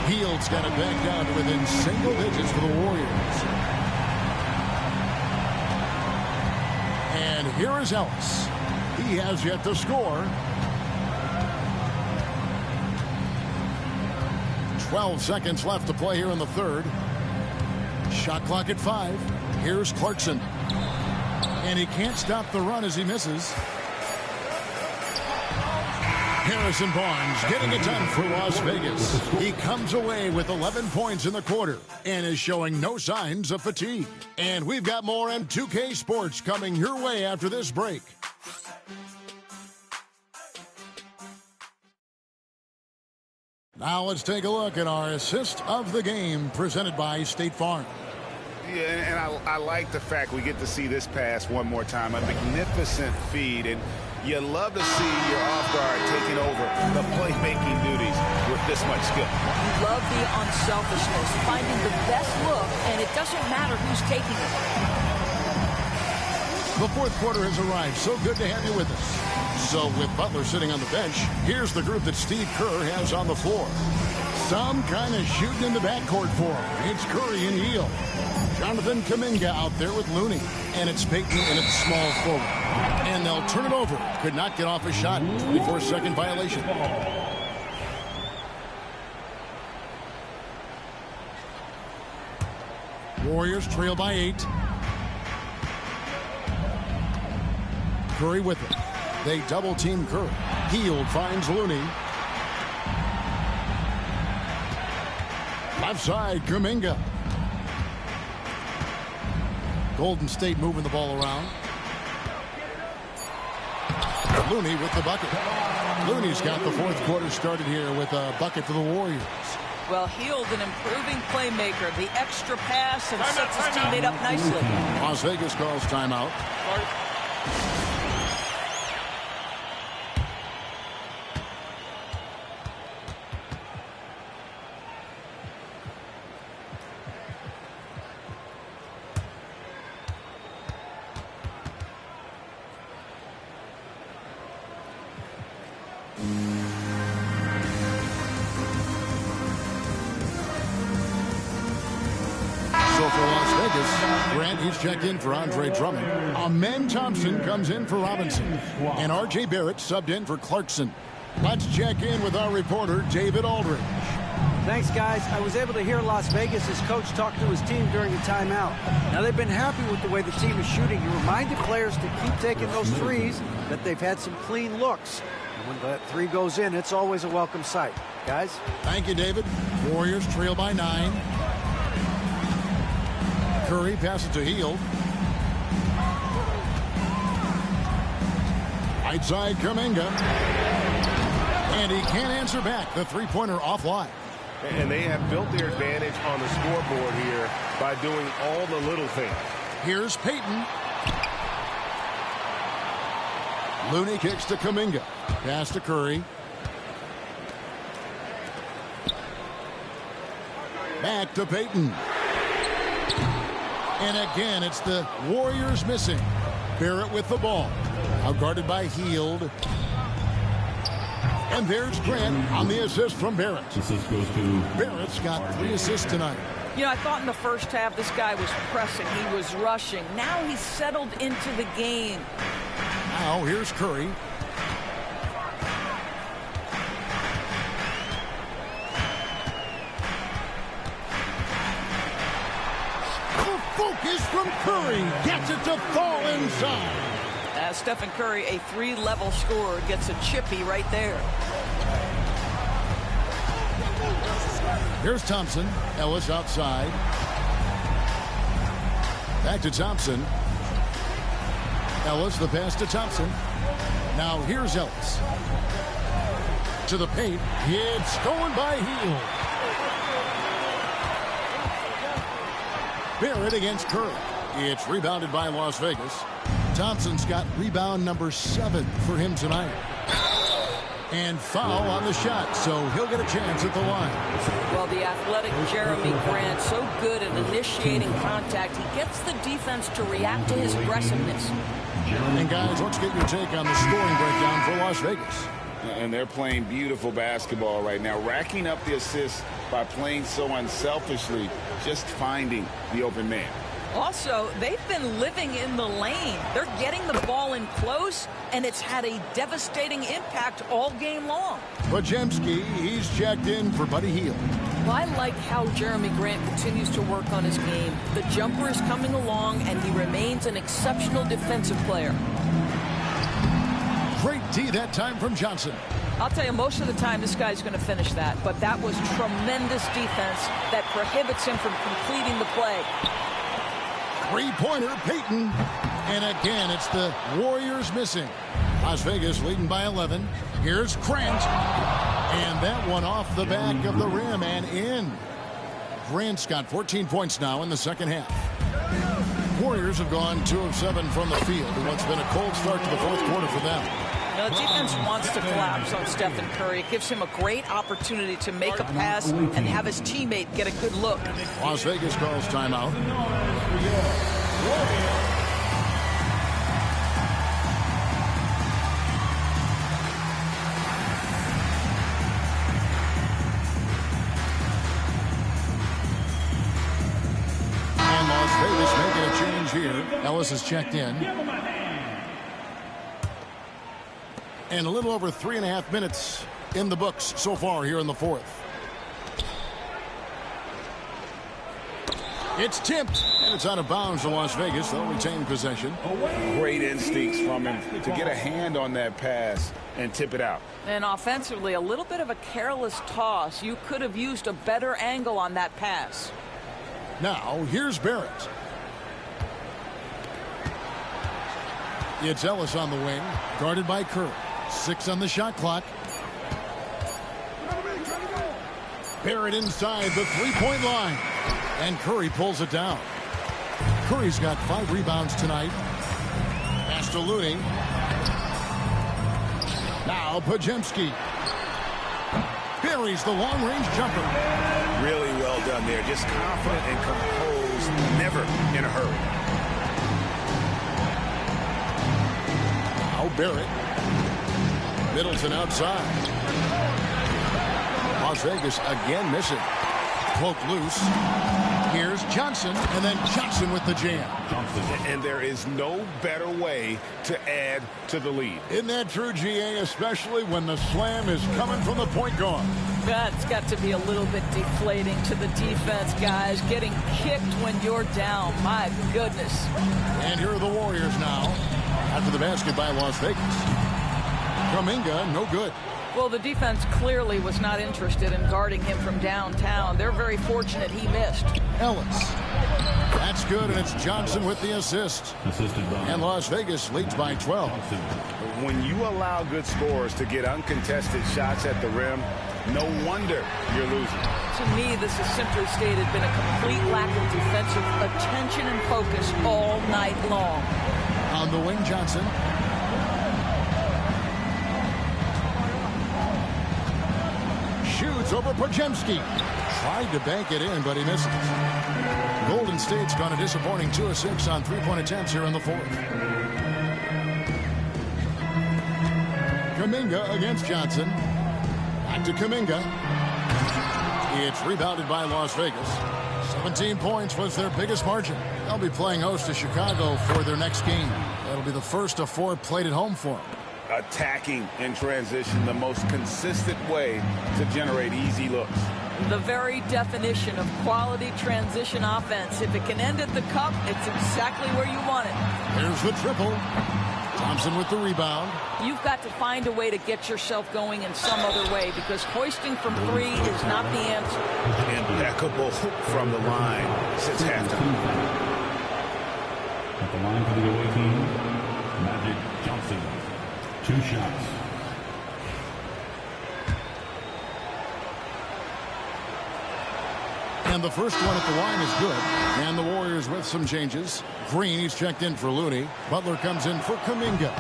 Hield's got it back down to within single digits for the Warriors. And here is Ellis. He has yet to score. 12 seconds left to play here in the third. Shot clock at 5. Here's Clarkson. And he can't stop the run as he misses. Harrison Barnes getting it done for Las Vegas. He comes away with 11 points in the quarter and is showing no signs of fatigue. And we've got more M2K Sports coming your way after this break. Now let's take a look at our assist of the game presented by State Farm. Yeah, and I like the fact we get to see this pass one more time. A magnificent feed, and you love to see your off guard taking over the playmaking duties with this much skill. You love the unselfishness, finding the best look, and it doesn't matter who's taking it. The fourth quarter has arrived. So good to have you with us. So with Butler sitting on the bench, here's the group that Steve Kerr has on the floor. Some kind of shooting in the backcourt for him. It's Curry and Hield. Jonathan Kuminga out there with Looney. And it's Payton and it's small forward. And they'll turn it over. Could not get off a shot. 24-second violation. Warriors trail by 8. Curry with it. They double team Curry. Hield finds Looney. Left side, Kuminga. Golden State moving the ball around. Looney with the bucket. Looney's got the fourth quarter started here with a bucket for the Warriors. Well, Hield, an improving playmaker. The extra pass and sets his teammate up nicely. Las Vegas calls timeout. So for Las Vegas, Grant, he's checked in for Andre Drummond. Amen Thompson comes in for Robinson. And R.J. Barrett subbed in for Clarkson. Let's check in with our reporter, David Aldridge. Thanks, guys. I was able to hear Las Vegas' coach talk to his team during the timeout. Now, they've been happy with the way the team is shooting. He reminded players to keep taking those threes, that they've had some clean looks. And when that three goes in, it's always a welcome sight. Guys? Thank you, David. Warriors trail by 9. Curry passes to Hield. Right side, Kuminga. And he can't answer back. The three-pointer offline. And they have built their advantage on the scoreboard here by doing all the little things. Here's Payton. Looney kicks to Kuminga. Pass to Curry. Back to Payton. And again, it's the Warriors missing. Barrett with the ball. Out guarded by Hield. And there's Grant on the assist from Barrett. Assist goes to Barrett's got 3 assists tonight. You know, I thought in the first half this guy was pressing. He was rushing. Now he's settled into the game. Now here's Curry. The focus from Curry gets it to fall inside. Stephen Curry, a 3-level scorer, gets a chippy right there. Here's Thompson. Ellis outside. Back to Thompson. Ellis, the pass to Thompson. Now here's Ellis. To the paint. It's stolen by Hield. Barrett against Curry. It's rebounded by Las Vegas. Thompson's got rebound number 7 for him tonight. And foul on the shot, so he'll get a chance at the line. Well, the athletic Jeremy Grant, so good at initiating contact. He gets the defense to react to his aggressiveness. And guys, let's get your take on the scoring breakdown for Las Vegas. And they're playing beautiful basketball right now, racking up the assists by playing so unselfishly, just finding the open man. Also, they've been living in the lane. They're getting the ball in close, and it's had a devastating impact all game long. Podziemski, he's checked in for Buddy Hield. Well, I like how Jeremy Grant continues to work on his game. The jumper is coming along, and he remains an exceptional defensive player. Great D that time from Johnson. I'll tell you, most of the time this guy's going to finish that, but that was tremendous defense that prohibits him from completing the play. Three-pointer, Payton. And again, it's the Warriors missing. Las Vegas leading by 11. Here's Grant. And that one off the back of the rim and in. Grant's got 14 points now in the second half. Warriors have gone 2 of 7 from the field in what's been a cold start to the fourth quarter for them. Now, the defense wants to collapse on Stephen Curry. It gives him a great opportunity to make a pass and have his teammate get a good look. Las Vegas calls timeout. And Las Vegas making a change here. Ellis is checked in. And a little over 3.5 minutes in the books so far here in the fourth. It's tipped, and it's out of bounds to Las Vegas. They'll retain possession. Great instincts from him to get a hand on that pass and tip it out. And offensively, a little bit of a careless toss. You could have used a better angle on that pass. Now, here's Barrett. It's Ellis on the wing, guarded by Curry. 6 on the shot clock. Barrett inside the three-point line. And Curry pulls it down. Curry's got 5 rebounds tonight. Pass to Looney. Now Podziemski. Buries the long-range jumper. Really well done there. Just confident and composed. Never in a hurry. Now Barrett. Middleton outside. Las Vegas again missing. Cloak loose. Here's Johnson, and then Johnson with the jam. And there is no better way to add to the lead. Isn't that true, GA, especially when the slam is coming from the point guard? That's got to be a little bit deflating to the defense, guys. Getting kicked when you're down. My goodness. And here are the Warriors now. After the basket by Las Vegas. Kuminga, no good. Well, the defense clearly was not interested in guarding him from downtown. They're very fortunate he missed. Ellis. That's good, and it's Johnson with the assist. And Las Vegas leads by 12. When you allow good scorers to get uncontested shots at the rim, no wonder you're losing. To me, this has simply stated been a complete lack of defensive attention and focus all night long. On the wing, Johnson. Shoots It's over Podziemski. Tried to bank it in, but he misses. Golden State's gone a disappointing 2 of 6 on three-point attempts here in the fourth. Kuminga against Johnson. Back to Kuminga. It's rebounded by Las Vegas. 17 points was their biggest margin. They'll be playing host to Chicago for their next game. That'll be the first of 4 played at home for them. Attacking in transition, the most consistent way to generate easy looks. The very definition of quality transition offense. If it can end at the cup, it's exactly where you want it. Here's the triple. Thompson with the rebound. You've got to find a way to get yourself going in some other way, because hoisting from 3 is not the answer. Impeccable from the line since halftime. At the line for the away team, Magic Johnson. 2 shots. And the first one at the line is good. And the Warriors with some changes. Green, he's checked in for Looney. Butler comes in for Kuminga.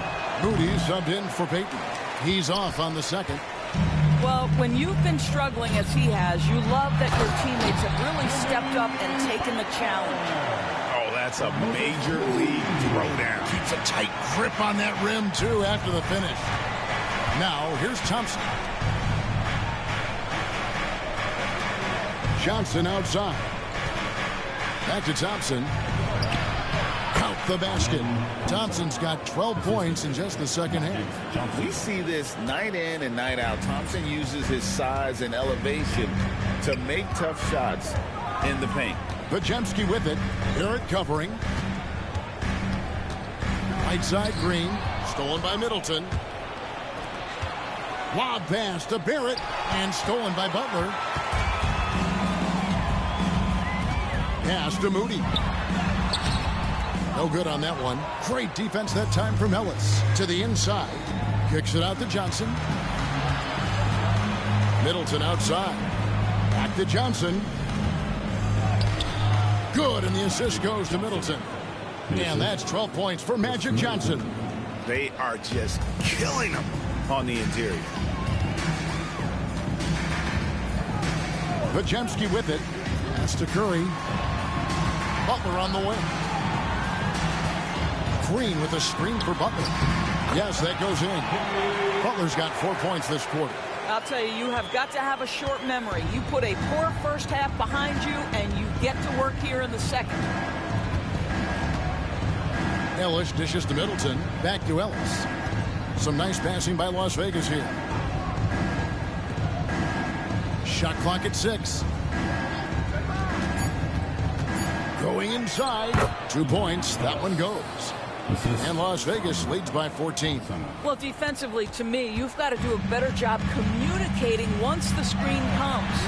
Moody subbed in for Payton. He's off on the second. Well, when you've been struggling as he has, you love that your teammates have really stepped up and taken the challenge. Oh, that's a major league throwdown. Keeps a tight grip on that rim, too, after the finish. Now, here's Thompson. Johnson outside. Back to Thompson. Count the basket. Thompson's got 12 points in just the second half. We see this night in and night out. Thompson uses his size and elevation to make tough shots in the paint. Podziemski with it. Barrett covering. Right side Green. Stolen by Middleton. Lob pass to Barrett. And stolen by Butler. Pass to Moody. No good on that one. Great defense that time from Ellis. To the inside. Kicks it out to Johnson. Middleton outside. Back to Johnson. Good, and the assist goes to Middleton. And that's 12 points for Magic Johnson. They are just killing them on the interior. Podziemski with it. Pass to Curry. Butler on the wing. Green with a screen for Butler. Yes, that goes in. Butler's got 4 points this quarter. I'll tell you, you have got to have a short memory. You put a poor first half behind you, and you get to work here in the second. Ellis dishes to Middleton. Back to Ellis. Some nice passing by Las Vegas here. Shot clock at 6. Going inside. 2 points. That one goes. And Las Vegas leads by 14. Well, defensively, to me, you've got to do a better job communicating once the screen comes.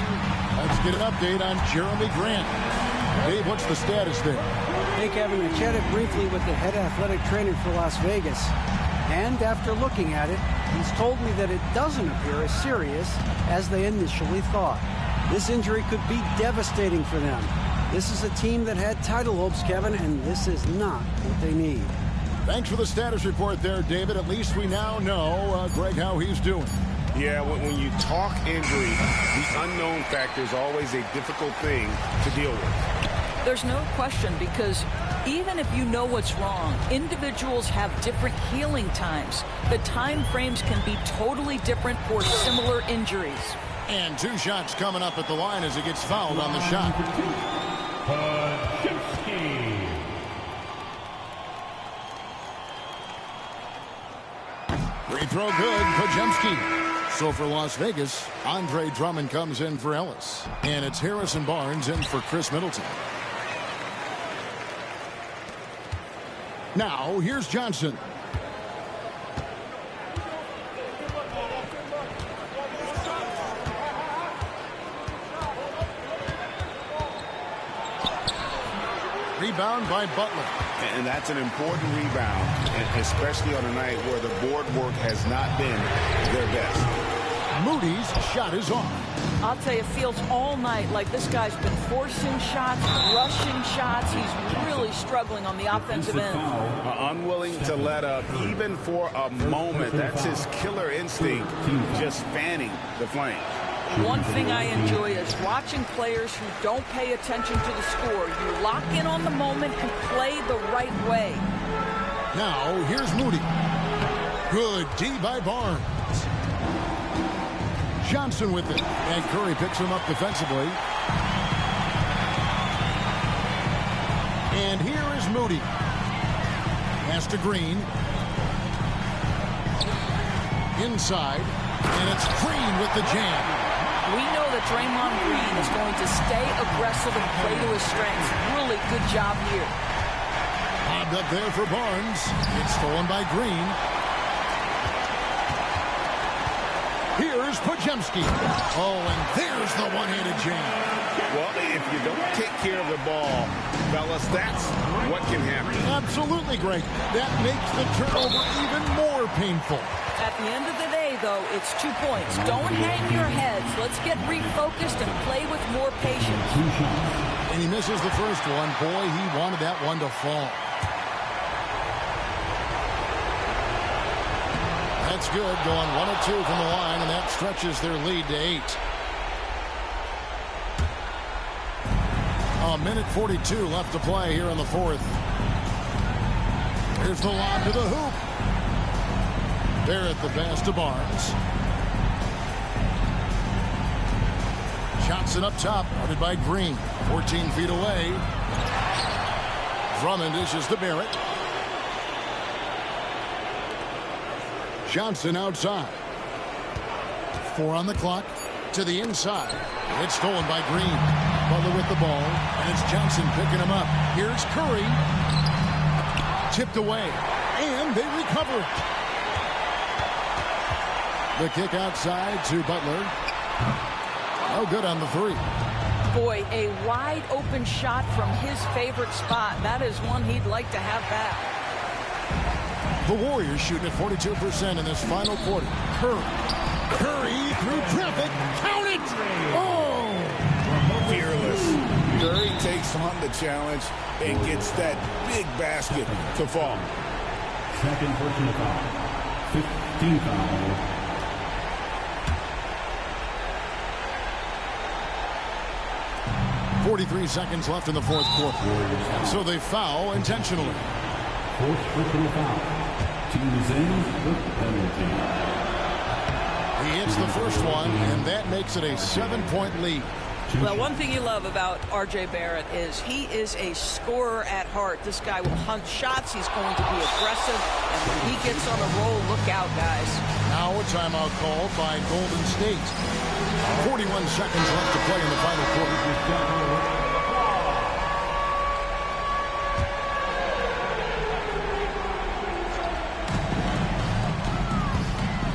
Let's get an update on Jeremy Grant. Dave, what's the status there? Hey, Kevin, I chatted briefly with the head athletic trainer for Las Vegas. And after looking at it, he's told me that it doesn't appear as serious as they initially thought. This injury could be devastating for them. This is a team that had title hopes, Kevin, and this is not what they need. Thanks for the status report there, David. At least we now know, Greg, how he's doing. Yeah, when you talk injury, the unknown factor is always a difficult thing to deal with. There's no question, because even if you know what's wrong, individuals have different healing times. The time frames can be totally different for similar injuries. And 2 shots coming up at the line as he gets fouled on the shot. Free throw good, Podziemski. So for Las Vegas, Andre Drummond comes in for Ellis. And it's Harrison Barnes in for Chris Middleton. Now, here's Johnson. Rebound by Butler. And that's an important rebound, especially on a night where the board work has not been their best. Moody's shot is off. I'll tell you, it feels all night like this guy's been forcing shots, rushing shots. He's really struggling on the offensive end. Unwilling to let up even for a moment. That's his killer instinct, just fanning the flame. One thing I enjoy is watching players who don't pay attention to the score. You lock in on the moment and play the right way. Now, here's Moody. Good D by Barnes. Johnson with it. And Curry picks him up defensively. And here is Moody. Pass to Green. Inside. And it's Green with the jam. We know that Draymond Green is going to stay aggressive and play to his strengths. Really good job here. Bobbed up there for Barnes. It's stolen by Green. Here's Pajemski. Oh, and there's the one-handed jam. Well, if you don't take care of the ball, fellas, that's what can happen. Absolutely great. That makes the turnover even more painful. At the end of the day, though, it's 2 points. Don't hang your heads. Let's get refocused and play with more patience. And he misses the first one. Boy, he wanted that one to fall. That's good. Going 1 of 2 from the line, and that stretches their lead to 8. A minute 42 left to play here in the fourth. Here's the lob to the hoop. Barrett the pass to Barnes. Johnson up top, guarded by Green. 14 feet away. Drummond dishes to Barrett. Johnson outside. 4 on the clock. To the inside. It's stolen by Green. Butler with the ball. And it's Johnson picking him up. Here's Curry. Tipped away. And they recover it. The kick outside to Butler. No good on the 3. Boy, a wide open shot from his favorite spot. That is one he'd like to have back. The Warriors shooting at 42% in this final quarter. Curry through traffic. Count it! Oh! Fearless. Curry takes on the challenge and gets that big basket to fall. Second personal foul. 15 foul. 43 seconds left in the fourth quarter. And so they foul intentionally. Fourth personal foul. Team's in the penalty. He hits the first one, and that makes it a 7-point lead. Well, one thing you love about R.J. Barrett is he is a scorer at heart. This guy will hunt shots. He's going to be aggressive. And when he gets on a roll, look out, guys. Now a timeout called by Golden State. 41 seconds left to play in the final quarter.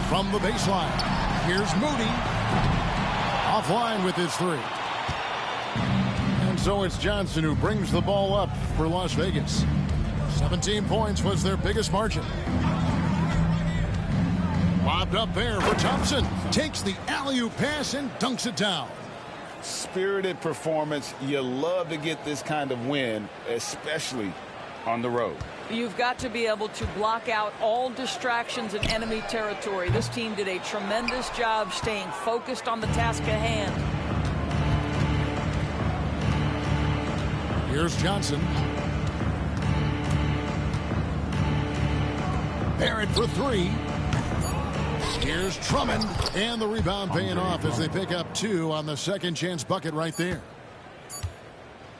From the baseline, here's Moody. Offline with his 3. And so it's Johnson who brings the ball up for Las Vegas. 17 points was their biggest margin. Lobbed up there for Thompson. Takes the alley-oop pass and dunks it down. Spirited performance. You love to get this kind of win, especially on the road. You've got to be able to block out all distractions in enemy territory. This team did a tremendous job staying focused on the task at hand. Here's Johnson. Barrett for 3. Here's Drummond. And the rebound paying off as they pick up 2 on the second chance bucket right there.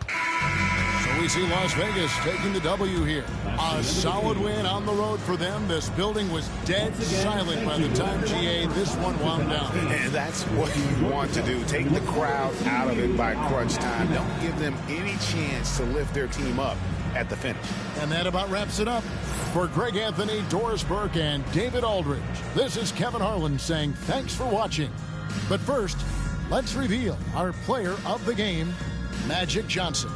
So we see Las Vegas taking the W here. A solid win on the road for them. This building was dead silent by the time, GA, this one wound down. And that's what you want to do. Take the crowd out of it by crunch time. Don't give them any chance to lift their team up at the finish. And that about wraps it up. For Greg Anthony, Doris Burke, and David Aldridge, this is Kevin Harlan saying thanks for watching. But first, let's reveal our player of the game, Magic Johnson.